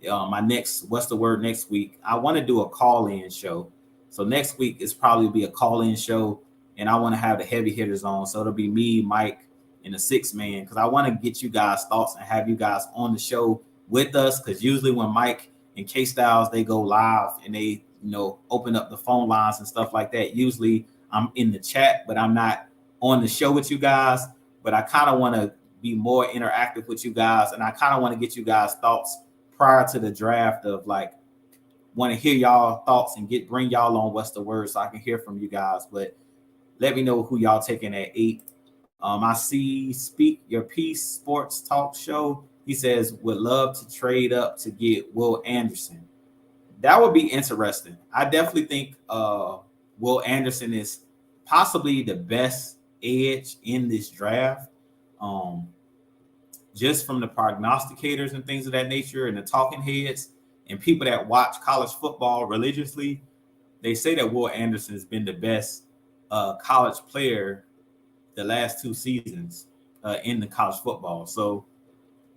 My next, what's the word next week? I want to do a call-in show. So next week is probably be a call-in show, and I want to have the heavy hitters on. So it'll be me, Mike, and the 6-man, because I want to get you guys' thoughts and have you guys on the show with us. Because usually when Mike and K Styles they go live and they open up the phone lines and stuff like that, usually I'm in the chat, but I'm not on the show with you guys. But I kind of want to be more interactive with you guys, and I kind of want to get you guys' thoughts prior to the draft of like want to hear y'all thoughts and bring y'all on what's the word so I can hear from you guys. But let me know who y'all taking at 8. I see Speak Your Peace Sports Talk Show. He says, would love to trade up to get Will Anderson. That would be interesting. I definitely think Will Anderson is possibly the best edge in this draft. Just from the prognosticators and things of that nature and the talking heads and people that watch college football religiously, they say that Will Anderson has been the best college player the last 2 seasons in the college football. So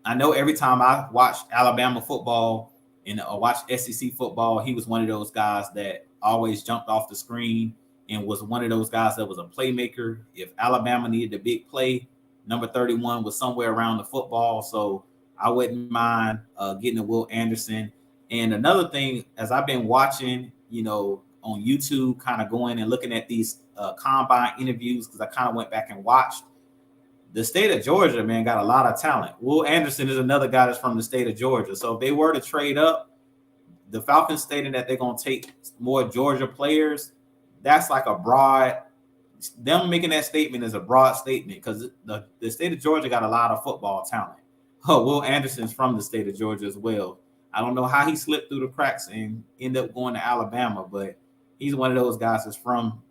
I know every time I watch Alabama football and watch SEC football, he was one of those guys that always jumped off the screen and was one of those guys that was a playmaker. If Alabama needed a big play, number 31 was somewhere around the football. So I wouldn't mind getting a Will Anderson. And another thing, as I've been watching, on YouTube, kind of going and looking at these combine interviews, because I kind of went back and watched. The state of Georgia, man, got a lot of talent. Will Anderson is another guy that's from the state of Georgia. So if they were to trade up, the Falcons stating that they're going to take more Georgia players, that's like a broad, them making that statement is a broad statement because the state of Georgia got a lot of football talent. Will Anderson's from the state of Georgia as well. I don't know how he slipped through the cracks and ended up going to Alabama, but he's one of those guys that's from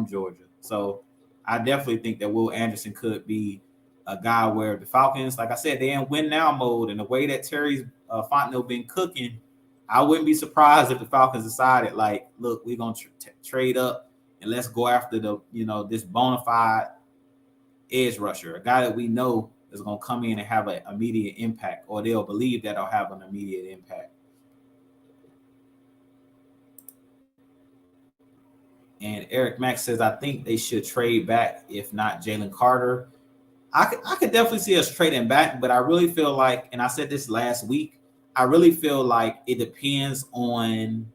Georgia. So I definitely think that Will Anderson could be a guy where the Falcons, like I said, they're in win now mode. And the way that Terry's Fontenot been cooking, I wouldn't be surprised if the Falcons decided, like, look, we're going to trade up and let's go after this bona fide edge rusher, a guy that we know is going to come in and have an immediate impact, or they'll believe that it'll have an immediate impact. And Eric Mack says, I think they should trade back, if not Jalen Carter. I could definitely see us trading back, but I really feel like, and I said this last week, I really feel like it depends on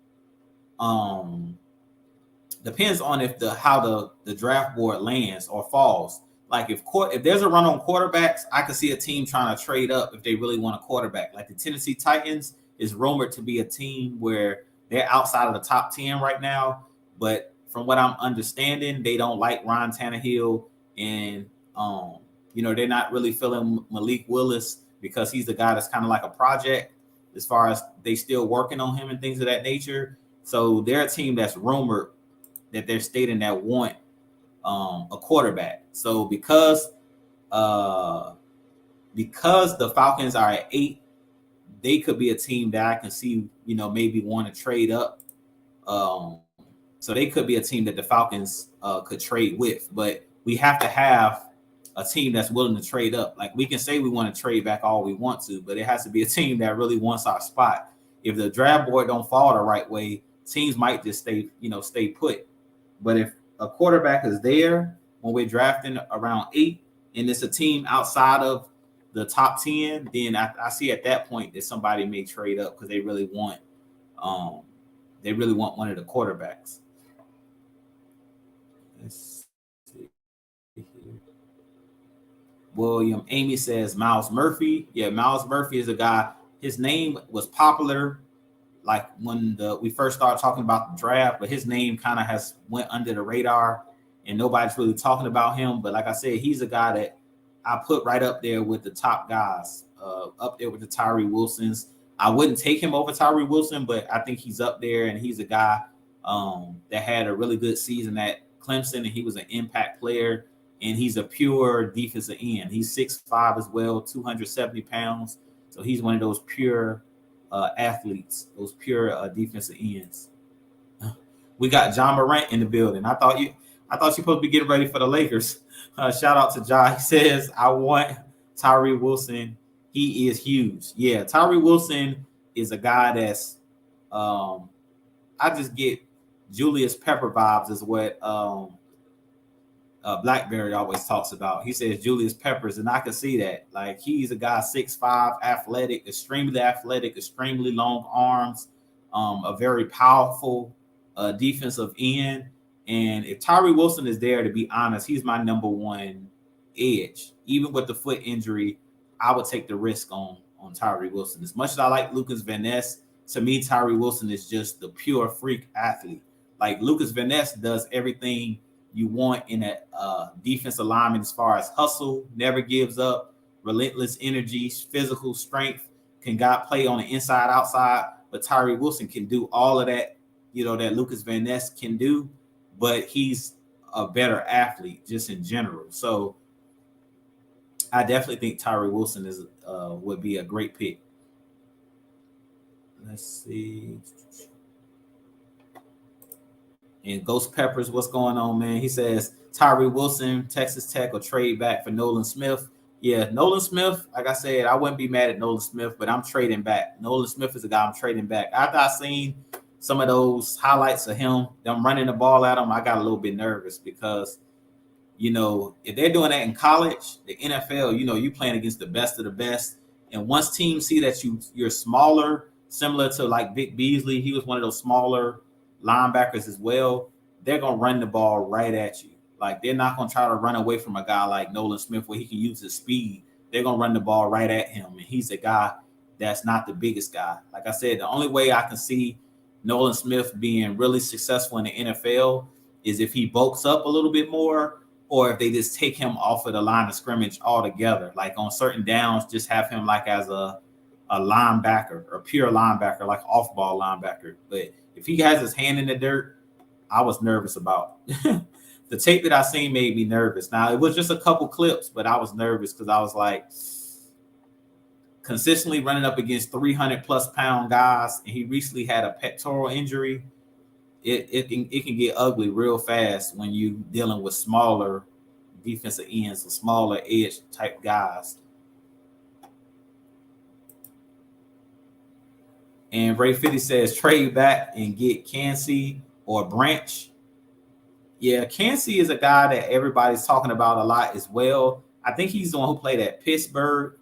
if how the draft board lands or falls. Like if there's a run on quarterbacks, I could see a team trying to trade up if they really want a quarterback. Like the Tennessee Titans is rumored to be a team where they're outside of the top 10 right now, but from what I'm understanding, they don't like Ryan Tannehill, and they're not really feeling Malik Willis because he's the guy that's kind of like a project as far as they still working on him and things of that nature. So they're a team that's rumored that they're stating that want a quarterback. So because the Falcons are at 8, they could be a team that I can see, maybe want to trade up. So they could be a team that the Falcons could trade with, but we have to have a team that's willing to trade up. Like we can say we want to trade back all we want to, but it has to be a team that really wants our spot. If the draft board don't fall the right way, teams might just stay put. But if a quarterback is there when we're drafting around 8, and it's a team outside of the top 10, then I see at that point that somebody may trade up because they really want one of the quarterbacks. Let's see here. William Amy says Miles Murphy. Yeah, Miles Murphy is a guy. His name was popular like when we first started talking about the draft, but his name kind of has went under the radar and nobody's really talking about him. But like I said, he's a guy that I put right up there with the top guys, up there with the Tyree Wilsons. I wouldn't take him over Tyree Wilson, but I think he's up there, and he's a guy that had a really good season at Clemson, and he was an impact player. And he's a pure defensive end. He's 6'5" as well, 270 pounds. So he's one of those pure athletes, those pure defensive ends. We got John Morant in the building. I thought you're supposed to be getting ready for the Lakers. Shout out to John. He says, I want Tyree Wilson. He is huge. Yeah, Tyree Wilson is a guy that's I just get Julius Pepper vibes is what Blackberry always talks about. He says Julius Peppers, and I can see that. Like, he's a guy 6'5", athletic, extremely long arms, a very powerful defensive end. And if Tyree Wilson is there, to be honest, he's my number one edge. Even with the foot injury, I would take the risk on Tyree Wilson. As much as I like Lucas Van Ness, to me, Tyree Wilson is just the pure freak athlete. Like, Lucas Van Ness does everything you want in a defensive lineman as far as hustle, never gives up, relentless energy, physical strength, can got play on the inside, outside. But Tyree Wilson can do all of that, that Lucas Van Ness can do, but he's a better athlete just in general. So I definitely think Tyree Wilson is would be a great pick. Let's see. And Ghost Peppers, what's going on, man? He says Tyree Wilson, Texas Tech, or trade back for Nolan Smith. Yeah, Nolan Smith, like I said, I wouldn't be mad at Nolan Smith, but I'm trading back. Nolan Smith is a guy I'm trading back. After I seen some of those highlights of him, them running the ball at him, I got a little bit nervous because, if they're doing that in college, the NFL, you playing against the best of the best. And once teams see that you're smaller, similar to like Vic Beasley, he was one of those smaller linebackers as well, they're going to run the ball right at you. Like, they're not going to try to run away from a guy like Nolan Smith where he can use his speed. They're going to run the ball right at him. And he's a guy that's not the biggest guy. Like I said, the only way I can see Nolan Smith being really successful in the NFL is if he bulks up a little bit more, or if they just take him off of the line of scrimmage altogether. Like, on certain downs, just have him like as a linebacker, or pure linebacker, like off-ball linebacker. But if he has his hand in the dirt, I was nervous about. The tape that I seen made me nervous. Now, it was just a couple clips, but I was nervous because I was like, consistently running up against 300-plus pound guys, and he recently had a pectoral injury. It can get ugly real fast when you're dealing with smaller defensive ends or smaller edge type guys. And Ray 50 says trade back and get Cansey or Branch. Yeah, Cansey is a guy that everybody's talking about a lot as well. I think he's the one who played at Pittsburgh.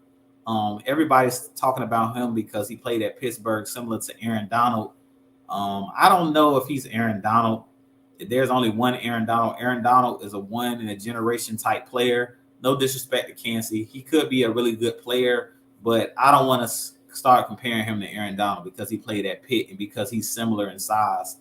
Everybody's talking about him because he played at Pittsburgh, similar to Aaron Donald. I don't know if he's Aaron Donald. There's only one Aaron Donald. Aaron Donald is a one in a generation type player. No disrespect to Cansey. He could be a really good player, but I don't want to start comparing him to Aaron Donald because he played at Pitt and because he's similar in size.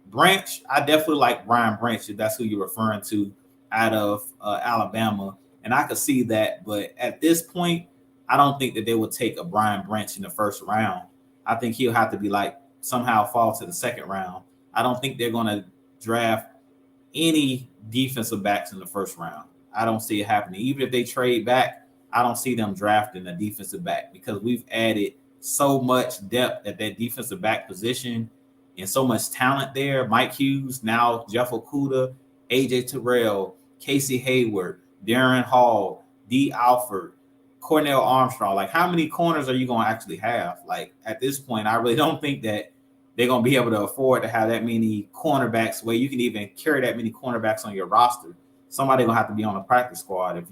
Branch, I definitely like Brian Branch, if that's who you're referring to, out of Alabama. And I could see that. But at this point, I don't think that they would take a Brian Branch in the first round. I think he'll have to be like somehow fall to the second round. I don't think they're going to draft any defensive backs in the first round. I don't see it happening. Even if they trade back, I don't see them drafting a defensive back because we've added so much depth at that defensive back position and so much talent there. Mike Hughes, now Jeff Okudah, AJ Terrell, Casey Hayward, Darren Hall, D. Alford, Cornell Armstrong. Like, how many corners are you going to actually have? Like, at this point, I really don't think that they're going to be able to afford to have that many cornerbacks where you can even carry that many cornerbacks on your roster. Somebody going to have to be on a practice squad if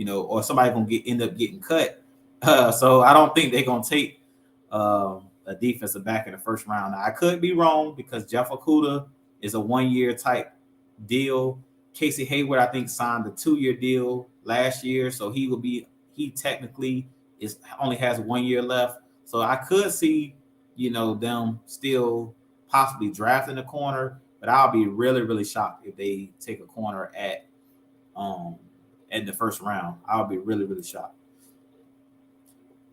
or somebody going to end up getting cut. So I don't think they're going to take a defensive back in the first round. Now, I could be wrong because Jeff Okudah is a 1-year type deal. Casey Hayward, I think, signed a 2-year deal last year, so he technically only has 1 year left. So I could see, them still possibly drafting a corner, but I'll be really, really shocked if they take a corner at the first round. I'll be really, really shocked.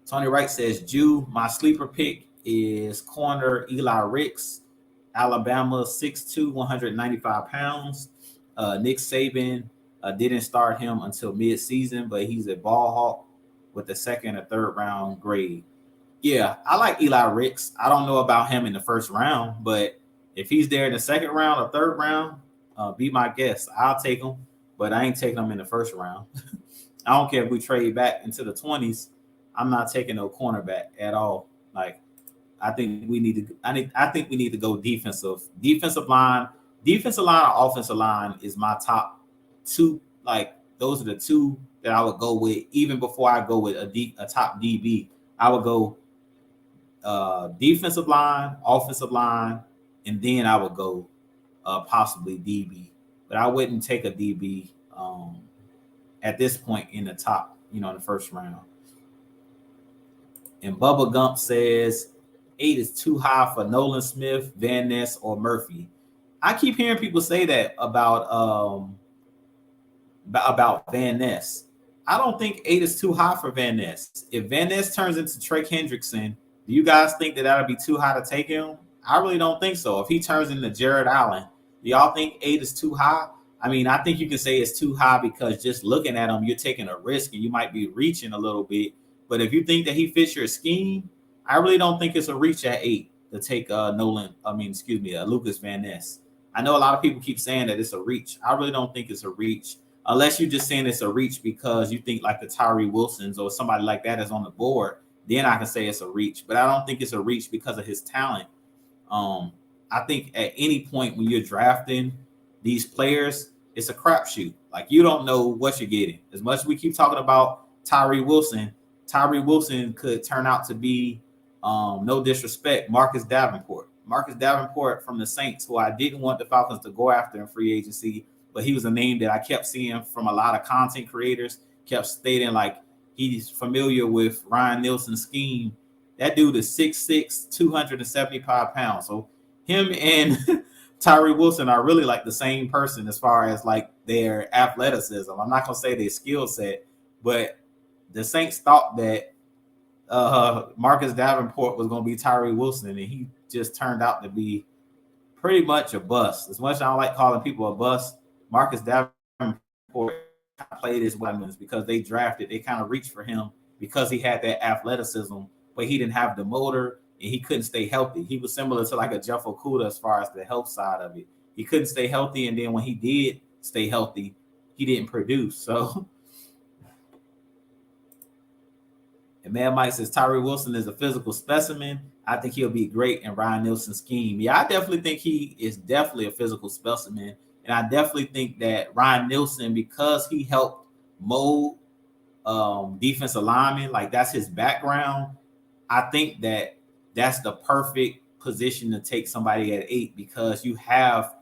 Tony Wright says, my sleeper pick is corner Eli Ricks Alabama, 6'2", 195 pounds. Nick Saban didn't start him until mid-season, but he's a ball hawk with the second or third round grade. Yeah, I like Eli Ricks. I don't know about him in the first round, but if he's there in the second round or third round, be my guest. I'll take him, but I ain't taking him in the first round. I don't care if we trade back into the 20s. I'm not taking no cornerback at all. Like, I think we need to. I think we need to go defensive line, or offensive line is my top two. Like, those are the two that I would go with. Even before I go with a top DB, I would go defensive line, offensive line, and then I would go possibly DB. But I wouldn't take a DB at this point in the top, in the first round. And Bubba Gump says 8 is too high for Nolan Smith, Van Ness, or Murphy. I keep hearing people say that about Van Ness. I don't think 8 is too high for Van Ness. If Van Ness turns into Trey Hendrickson, do you guys think that that'll be too high to take him? I really don't think so. If he turns into Jared Allen, do y'all think 8 is too high? I mean, I think you can say it's too high because just looking at him, you're taking a risk and you might be reaching a little bit. But if you think that he fits your scheme, I really don't think it's a reach at 8 to take Lucas Van Ness. I know a lot of people keep saying that it's a reach. I really don't think it's a reach. Unless you're just saying it's a reach because you think like the Tyree Wilsons or somebody like that is on the board, then I can say it's a reach. But I don't think it's a reach because of his talent. I think at any point when you're drafting these players, it's a crapshoot. Like, you don't know what you're getting. As much as we keep talking about Tyree Wilson could turn out to be, no disrespect, Marcus Davenport. Marcus Davenport from the Saints, who I didn't want the Falcons to go after in free agency, but he was a name that I kept seeing from a lot of content creators, kept stating like he's familiar with Ryan Nielsen's scheme. That dude is 6'6", 275 pounds. So him and Tyree Wilson are really like the same person as far as like their athleticism. I'm not going to say their skill set, but the Saints thought that Marcus Davenport was going to be Tyree Wilson, and he just turned out to be pretty much a bust. As much as I don't like calling people a bust, Marcus Davenport played his weapons because they kind of reached for him because he had that athleticism, but he didn't have the motor and he couldn't stay healthy. He was similar to like a Jeff Okudah as far as the health side of it. He couldn't stay healthy, and then when he did stay healthy, he didn't produce. So, and Man Mike says Tyree Wilson is a physical specimen. I think he'll be great in Ryan Nielsen's scheme. Yeah, I definitely think he is definitely a physical specimen. And I definitely think that Ryan Nielsen, because he helped mold defensive linemen, like that's his background, I think that that's the perfect position to take somebody at 8 because you have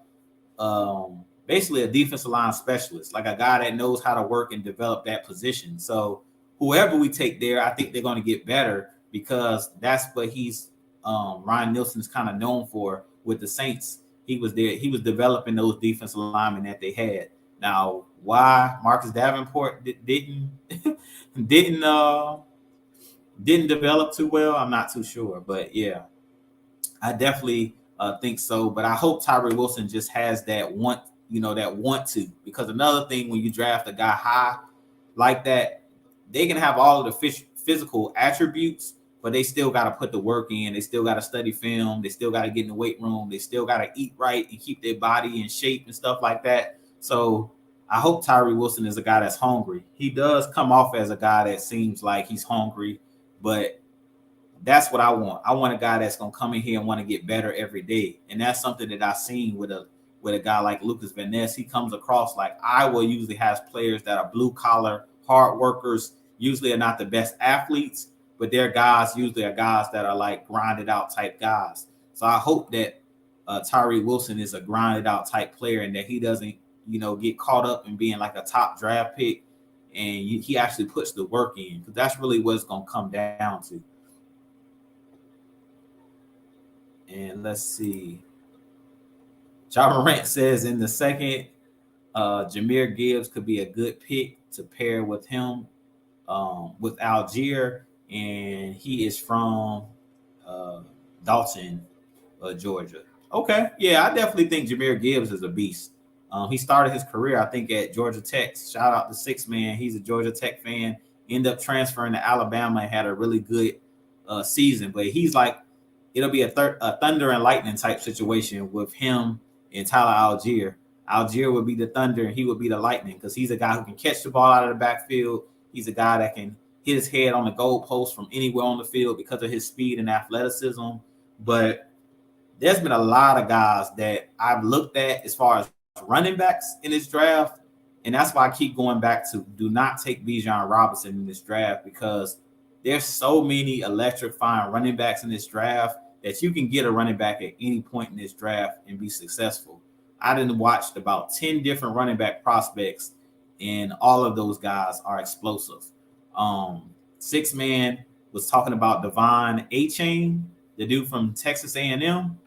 basically a defensive line specialist, like a guy that knows how to work and develop that position. So whoever we take there, I think they're going to get better because that's what Ryan Nielsen's kind of known for with the Saints. He was there. He was developing those defensive linemen that they had. Now, why Marcus Davenport didn't develop too well, I'm not too sure. But yeah, I definitely think so. But I hope Tyree Wilson just has that want to. Because another thing, when you draft a guy high like that, they can have all of the physical attributes, but they still got to put the work in. They still got to study film. They still got to get in the weight room. They still got to eat right and keep their body in shape and stuff like that. So I hope Tyree Wilson is a guy that's hungry. He does come off as a guy that seems like he's hungry, but that's what I want. I want a guy that's going to come in here and want to get better every day. And that's something that I've seen with a guy like Lucas Van Ness. He comes across like Iowa usually has players that are blue collar, hard workers, usually are not the best athletes, but they're usually guys that are like grinded out type guys. So I hope that Tyree Wilson is a grinded out type player and that he doesn't, get caught up in being like a top draft pick, and he actually puts the work in, because that's really what it's going to come down to. And let's see. John Morant says in the second, Jahmyr Gibbs could be a good pick to pair with him, with Algier, and he is from Dalton, Georgia. Okay, yeah, I definitely think Jahmyr Gibbs is a beast. He started his career, I think, at Georgia Tech. Shout out to Six Man. He's a Georgia Tech fan. Ended up transferring to Alabama and had a really good season. But he's like, it'll be a thunder and lightning type situation with him and Tyler Algier. Algier would be the thunder and he would be the lightning because he's a guy who can catch the ball out of the backfield. He's a guy that can hit his head on the goalpost from anywhere on the field because of his speed and athleticism. But there's been a lot of guys that I've looked at as far as running backs in this draft. And that's why I keep going back to do not take Bijan Robinson in this draft because there's so many electrifying running backs in this draft that you can get a running back at any point in this draft and be successful. I done watched about 10 different running back prospects, and all of those guys are explosive. Six Man was talking about Devon A-Chain, the dude from Texas A&M.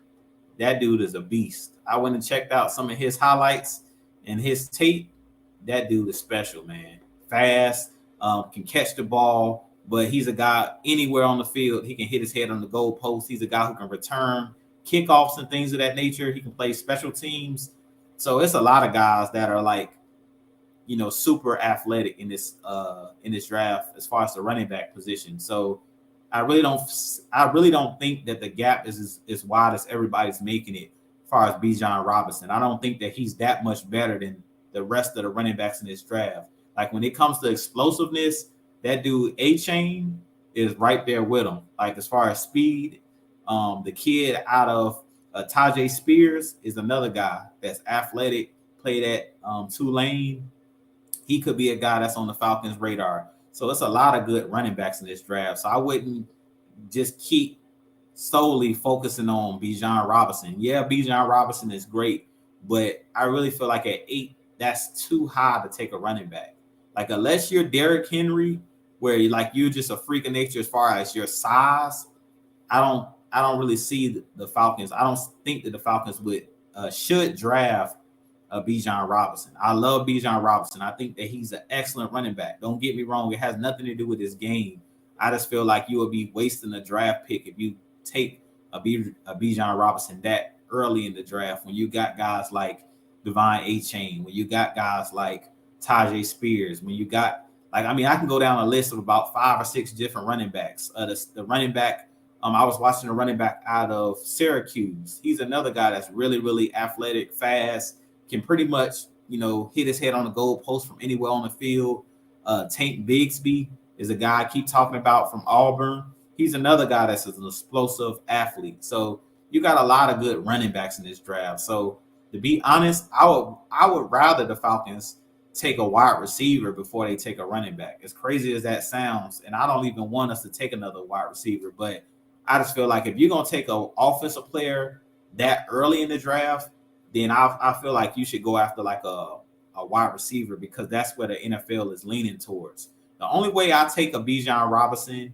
That dude is a beast. I went and checked out some of his highlights and his tape. That dude is special, man. Fast, can catch the ball, but he's a guy anywhere on the field. He can hit his head on the goal post. He's a guy who can return kickoffs and things of that nature. He can play special teams. So it's a lot of guys that are like, super athletic in this draft as far as the running back position. So I really don't think that the gap is as wide as everybody's making it as far as Bijan Robinson. I don't think that he's that much better than the rest of the running backs in this draft. Like when it comes to explosiveness, that dude A-Chain is right there with him. Like as far as speed, the kid out of Tajay Spears is another guy that's athletic, played at Tulane. He could be a guy that's on the Falcons' radar. So it's a lot of good running backs in this draft. So I wouldn't just keep solely focusing on Bijan Robinson. Yeah, Bijan Robinson is great, but I really feel like at 8, that's too high to take a running back. Like unless you're Derrick Henry, where you're just a freak of nature as far as your size, I don't really see the Falcons. I don't think that the Falcons should draft Bijan Robinson. I love Bijan Robinson. I think that he's an excellent running back. Don't get me wrong. It has nothing to do with his game. I just feel like you will be wasting a draft pick if you take a Bijan Robinson that early in the draft when you got guys like Devon A-Chain, when you got guys like Tajay Spears, when you got I can go down a list of about 5 or 6 different running backs. The running back, I was watching a running back out of Syracuse. He's another guy that's really, really athletic, fast, can pretty much, hit his head on the goal post from anywhere on the field. Tank Bigsby is a guy I keep talking about from Auburn. He's another guy that's an explosive athlete. So you got a lot of good running backs in this draft. So to be honest, I would rather the Falcons take a wide receiver before they take a running back. As crazy as that sounds, and I don't even want us to take another wide receiver, but I just feel like if you're going to take an offensive player that early in the draft, then I feel like you should go after like a wide receiver because that's where the NFL is leaning towards. The only way I take a Bijan Robinson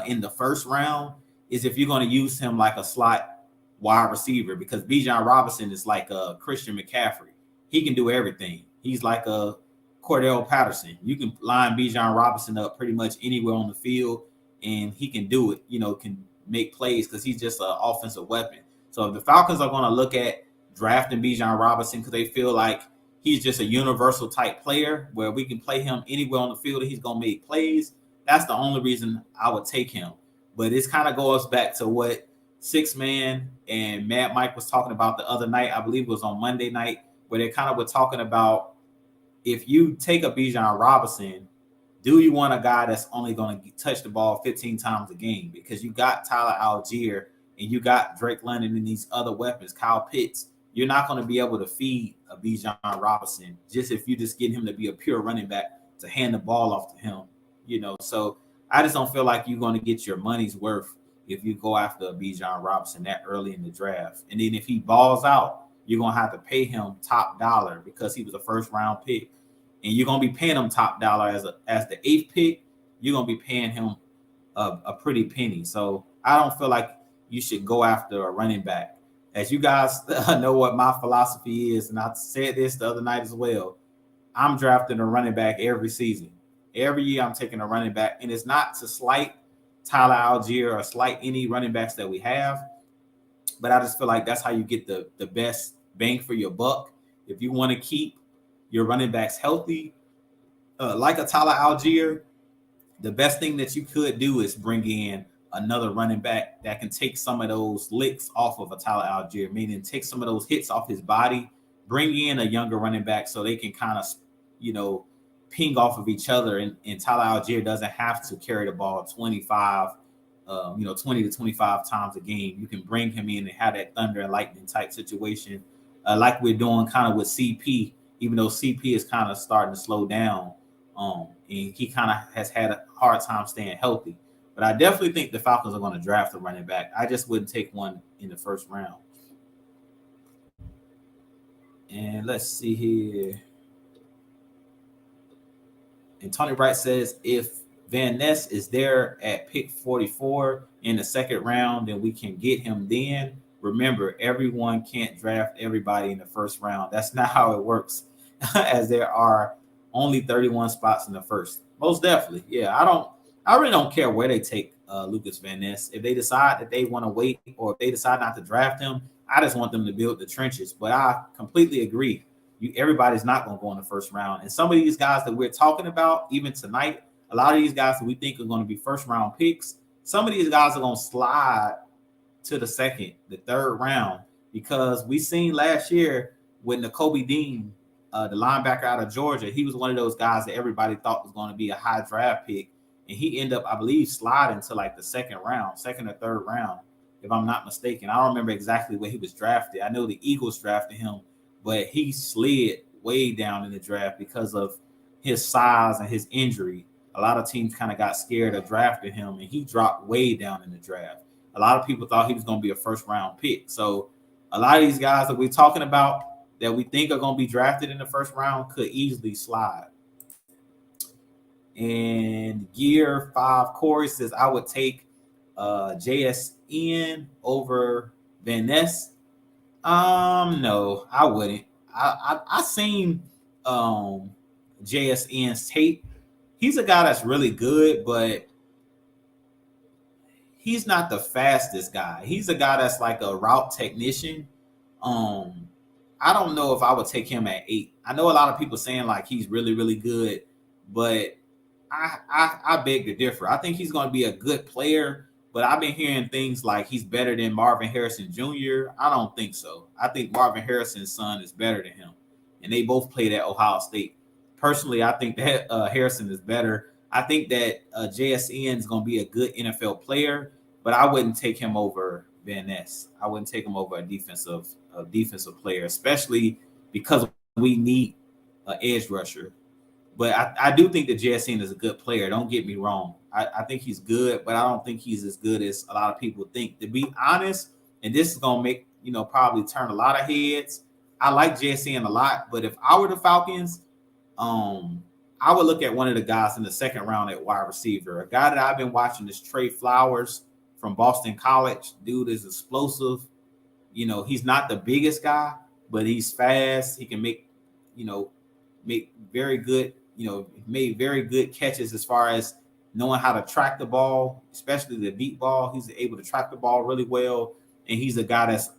in the first round is if you're going to use him like a slot wide receiver because Bijan Robinson is like a Christian McCaffrey. He can do everything. He's like a Cordell Patterson. You can line Bijan Robinson up pretty much anywhere on the field, and he can do it, can make plays because he's just an offensive weapon. So if the Falcons are going to look at drafting Bijan Robinson because they feel like he's just a universal type player where we can play him anywhere on the field and he's going to make plays, that's the only reason I would take him. But this kind of goes back to what Six Man and Mad Mike was talking about the other night. I believe it was on Monday night, where they kind of were talking about if you take a Bijan Robinson, do you want a guy that's only going to touch the ball 15 times a game? Because you got Tyler Algier and you got Drake London and these other weapons, Kyle Pitts. You're not going to be able to feed a Bijan Robinson just if you just get him to be a pure running back to hand the ball off to him. So I just don't feel like you're going to get your money's worth if you go after a Bijan Robinson that early in the draft. And then if he balls out, you're going to have to pay him top dollar because he was a first round pick. And you're going to be paying him top dollar as the 8th pick. You're going to be paying him a pretty penny. So I don't feel like you should go after a running back. As you guys know what my philosophy is, and I said this the other night as well, I'm drafting a running back every season. Every year I'm taking a running back, and it's not to slight Tyler Algier or slight any running backs that we have, But I just feel like that's how you get the best bang for your buck. If you want to keep your running backs healthy, like a Tyler Algier, the best thing that you could do is bring in another running back that can take some of those licks off of a Tyler Algier, meaning take some of those hits off his body, bring in a younger running back so they can kind of, ping off of each other. And Tyler Algier doesn't have to carry the ball 20 to 25 times a game. You can bring him in and have that thunder and lightning type situation, like we're doing kind of with CP, even though CP is kind of starting to slow down. And he kind of has had a hard time staying healthy. But I definitely think the Falcons are going to draft a running back. I just wouldn't take one in the first round. And let's see here. And Tony Wright says, if Van Ness is there at pick 44 in the second round, then we can get him then. Remember, everyone can't draft everybody in the first round. That's not how it works, as there are only 31 spots in the first. Most definitely. Yeah, I really don't care where they take Lucas Van Ness. If they decide that they want to wait, or if they decide not to draft him, I just want them to build the trenches. But I completely agree. Everybody's not going to go in the first round. And some of these guys that we're talking about, even tonight, a lot of these guys that we think are going to be first round picks, some of these guys are going to slide to the second, the third round, because we seen last year with Nakobe Dean, the linebacker out of Georgia, he was one of those guys that everybody thought was going to be a high draft pick. And he ended up, I believe, sliding to like the second or third round, if I'm not mistaken. I don't remember exactly where he was drafted. I know the Eagles drafted him, but he slid way down in the draft because of his size and his injury. A lot of teams kind of got scared of drafting him, and he dropped way down in the draft. A lot of people thought he was going to be a first-round pick. So a lot of these guys that we're talking about that we think are going to be drafted in the first round could easily slide. And Gear 5 Corey says, I would take JSN over Van Ness. No, I wouldn't. I seen JSN's tape. He's a guy that's really good, but he's not the fastest guy. He's a guy that's like a route technician. I don't know if I would take him at 8. I know a lot of people saying like he's really, really good, but I beg to differ. I think he's going to be a good player, but I've been hearing things like he's better than Marvin Harrison Jr. I don't think so. I think Marvin Harrison's son is better than him, and they both played at Ohio State. Personally, I think that Harrison is better. I think that JSN is going to be a good NFL player, but I wouldn't take him over Van Ness. I wouldn't take him over a defensive player, especially because we need an edge rusher. But I do think that JSN is a good player. Don't get me wrong. I think he's good, but I don't think he's as good as a lot of people think. To be honest, and this is going to make, probably turn a lot of heads. I like JSN a lot, but if I were the Falcons, I would look at one of the guys in the second round at wide receiver. A guy that I've been watching is Trey Flowers from Boston College. Dude is explosive. He's not the biggest guy, but he's fast. He can make very good, made very good catches as far as knowing how to track the ball, especially the deep ball. He's able to track the ball really well, and he's a guy that's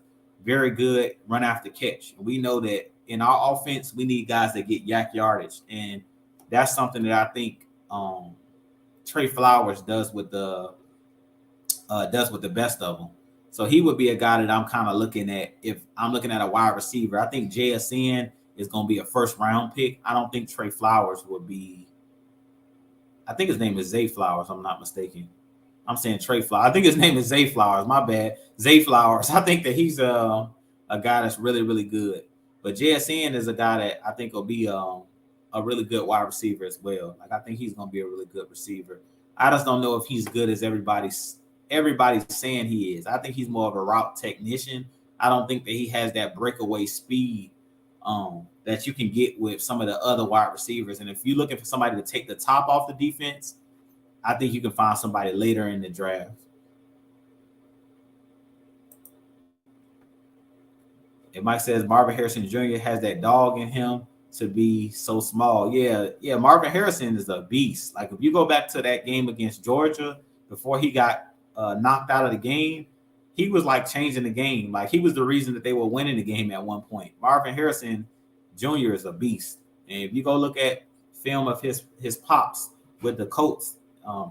very good run after catch. We know that in our offense, we need guys that get yak yardage, and that's something that I think Trey Flowers does with the best of them. So he would be a guy that I'm kind of looking at if I'm looking at a wide receiver. I think JSN is going to be a first round pick. I don't think Trey Flowers would be. I think his name is Zay Flowers. I'm not mistaken. I'm saying Trey Flowers. I think his name is Zay Flowers. My bad. Zay Flowers. I think that he's a guy that's really, really good. But JSN is a guy that I think will be a really good wide receiver as well. Like I think he's going to be a really good receiver. I just don't know if he's good as everybody's saying he is. I think he's more of a route technician. I don't think that he has that breakaway speed that you can get with some of the other wide receivers. And if you're looking for somebody to take the top off the defense, I think you can find somebody later in the draft. And Mike says Marvin Harrison Jr. has that dog in him to be so small. Yeah, Marvin Harrison is a beast. Like if you go back to that game against Georgia before he got knocked out of the game, he was like changing the game. Like he was the reason that they were winning the game at one point. Marvin Harrison Jr. is a beast. And if you go look at film of his pops with the Colts,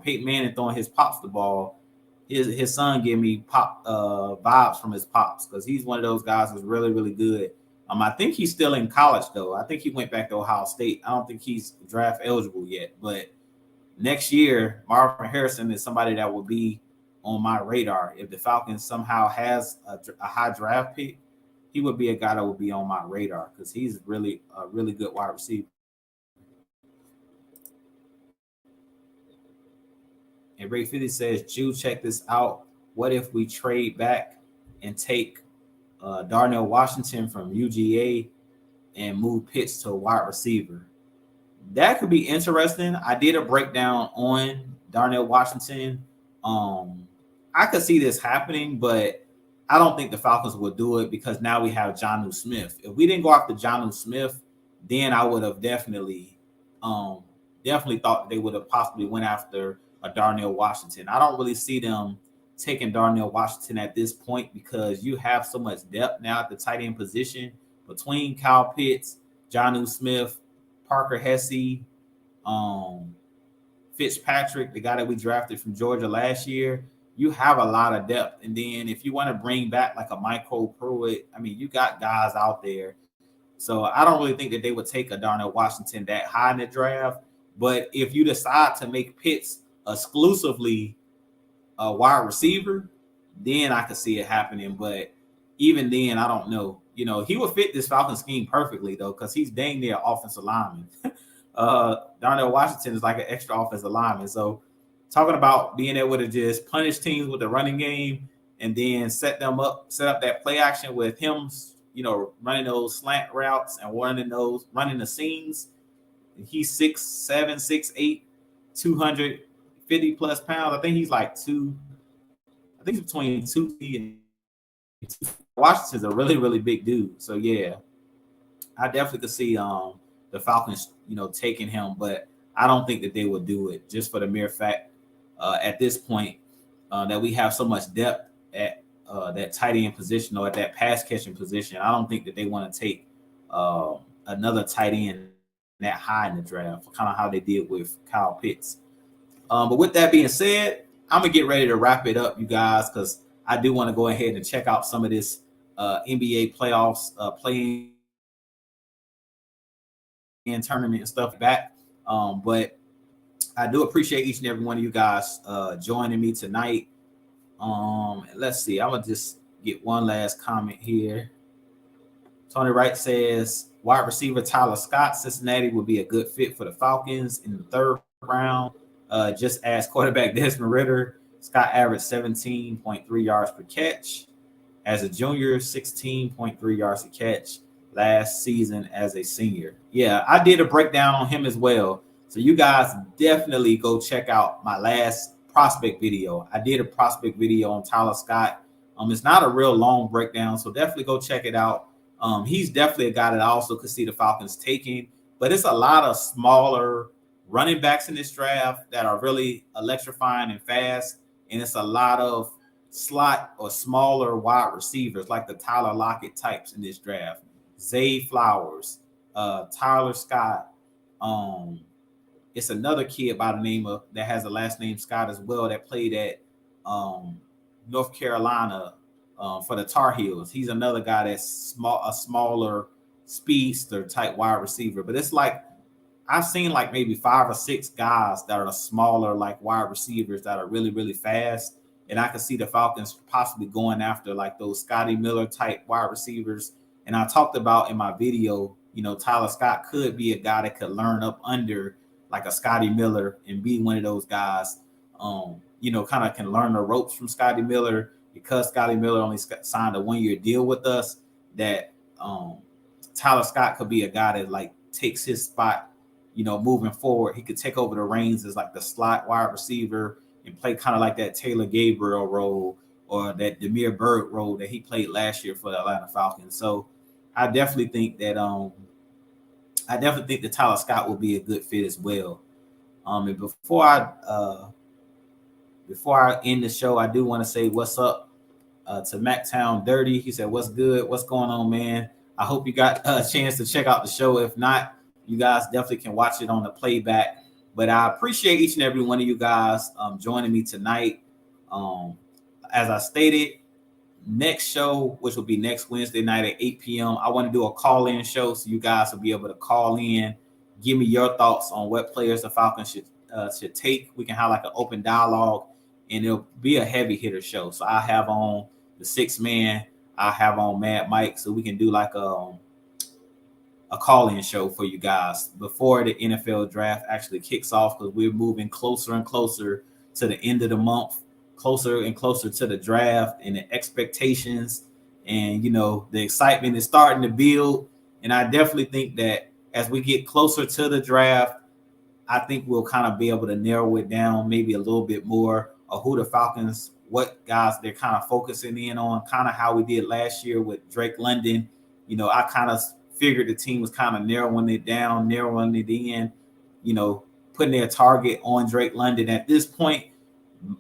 Peyton Manning throwing his pops the ball, his son gave me pop vibes from his pops because he's one of those guys that's really, really good. I think he's still in college though. I think he went back to Ohio State. I don't think he's draft eligible yet, but next year, Marvin Harrison is somebody that will be on my radar. If the Falcons somehow has a high draft pick, he would be a guy that would be on my radar because he's really a really good wide receiver. And Ray 50 says, Jew, check this out. What if we trade back and take Darnell Washington from UGA and move Pitts to a wide receiver? That could be interesting. I did a breakdown on Darnell Washington. I could see this happening, but I don't think the Falcons will do it because now we have Jonnu Smith. If we didn't go after Jonnu Smith, then I would have definitely thought they would have possibly went after a Darnell Washington. I don't really see them taking Darnell Washington at this point because you have so much depth now at the tight end position between Kyle Pitts, Jonnu Smith, Parker Hesse, Fitzpatrick, the guy that we drafted from Georgia last year. You have a lot of depth. And then if you want to bring back like a Michael Pruitt, I mean, you got guys out there. So I don't really think that they would take a Darnell Washington that high in the draft. But if you decide to make Pitts exclusively a wide receiver, then I could see it happening. But even then, I don't know. You know, he would fit this Falcon scheme perfectly, though, because he's dang near offensive lineman. Darnell Washington is like an extra offensive lineman. So talking about being able to just punish teams with the running game and then set up that play action with him, you know, running those slant routes and running the seams. He's 6'7", 6'8", 250 plus pounds. I think he's like he's between 2 feet and Washington's a really, really big dude. So yeah, I definitely could see the Falcons, you know, taking him, but I don't think that they will do it just for the mere fact at this point that we have so much depth at that tight end position or at that pass catching position. I don't think that they want to take another tight end that high in the draft, kind of how they did with Kyle Pitts. But with that being said, I'm gonna get ready to wrap it up, you guys, because I do want to go ahead and check out some of this NBA playoffs, playing in tournament and stuff back. But I do appreciate each and every one of you guys joining me tonight. Let's see. I'm gonna just get one last comment here. Tony Wright says wide receiver Tyler Scott, Cincinnati would be a good fit for the Falcons in the third round. Just as quarterback Desmond Ridder, Scott averaged 17.3 yards per catch as a junior, 16.3 yards a catch last season as a senior. Yeah, I did a breakdown on him as well. So you guys definitely go check out my last prospect video. I did a prospect video on Tyler Scott. It's not a real long breakdown, so definitely go check it out. He's definitely a guy that I also could see the Falcons taking, but it's a lot of smaller running backs in this draft that are really electrifying and fast, and it's a lot of slot or smaller wide receivers like the Tyler Lockett types in this draft. Zay Flowers, Tyler Scott. It's another kid by the name of that has the last name Scott as well that played at North Carolina for the Tar Heels. He's another guy that's a smaller speedster type wide receiver. But it's like I've seen like maybe 5 or 6 guys that are smaller like wide receivers that are really, really fast. And I can see the Falcons possibly going after like those Scotty Miller type wide receivers. And I talked about in my video, you know, Tyler Scott could be a guy that could learn up under like a Scotty Miller and be one of those guys, you know, kind of can learn the ropes from Scotty Miller because Scotty Miller only signed a 1-year deal with us. That Tyler Scott could be a guy that like takes his spot, you know, moving forward. He could take over the reins as like the slot wide receiver and play kind of like that Taylor Gabriel role or that Demir Bird role that he played last year for the Atlanta Falcons. So I definitely think that Tyler Scott will be a good fit as well. And before I end the show, I do want to say what's up To Mactown Dirty. He said, "What's good? What's going on, man? I hope you got a chance to check out the show. If not, you guys definitely can watch it on the playback. But I appreciate each and every one of you guys joining me tonight. As I stated, next show, which will be next Wednesday night at 8 p.m., I want to do a call-in show so you guys will be able to call in, give me your thoughts on what players the Falcons should take. We can have like an open dialogue, and it'll be a heavy hitter show. So I have on the 6-man, I have on Mad Mike, so we can do like a call-in show for you guys before the NFL draft actually kicks off, because we're moving closer and closer to the end of the month, closer and closer to the draft, and the expectations and the excitement is starting to build. And I definitely think that as we get closer to the draft, I think we'll kind of be able to narrow it down maybe a little bit more of who the Falcons, what guys they're kind of focusing in on, kind of how we did last year with Drake London. I kind of figured the team was kind of narrowing it down, narrowing it in, putting their target on Drake London. At this point,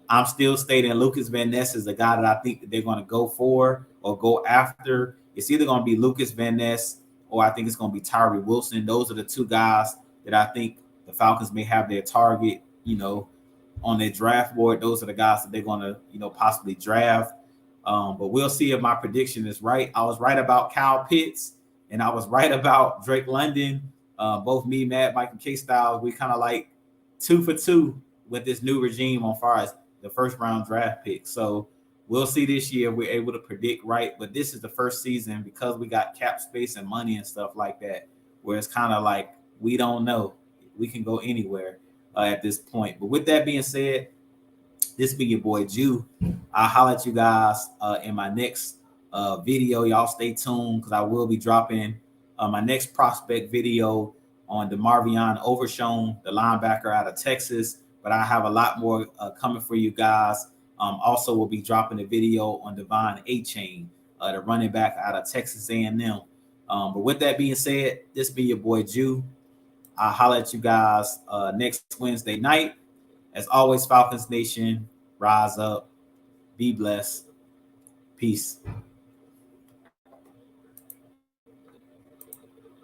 I'm still stating Lucas Van Ness is the guy that I think that they're going to go for or go after. It's either going to be Lucas Van Ness or I think it's going to be Tyree Wilson. Those are the two guys that I think the Falcons may have their target, on their draft board. Those are the guys that they're going to, possibly draft. But we'll see if my prediction is right. I was right about Kyle Pitts, and I was right about Drake London. Both me, Matt, Mike, and K-Styles, we kind of like 2 for 2 with this new regime on far as the first round draft pick. So we'll see this year if we're able to predict right. But this is the first season, because we got cap space and money and stuff like that, where it's kind of like we don't know. We can go anywhere at this point. But with that being said, this be your boy Jew. I'll holler at you guys in my next video. Y'all stay tuned, because I will be dropping my next prospect video on DeMarvion Overshown, the linebacker out of Texas. But I have a lot more coming for you guys. Also, we'll be dropping a video on Devon A-Chain, the running back out of Texas A&M. But with that being said, this be your boy Jew. I'll holler at you guys next Wednesday night. As always, Falcons Nation, rise up, be blessed, peace.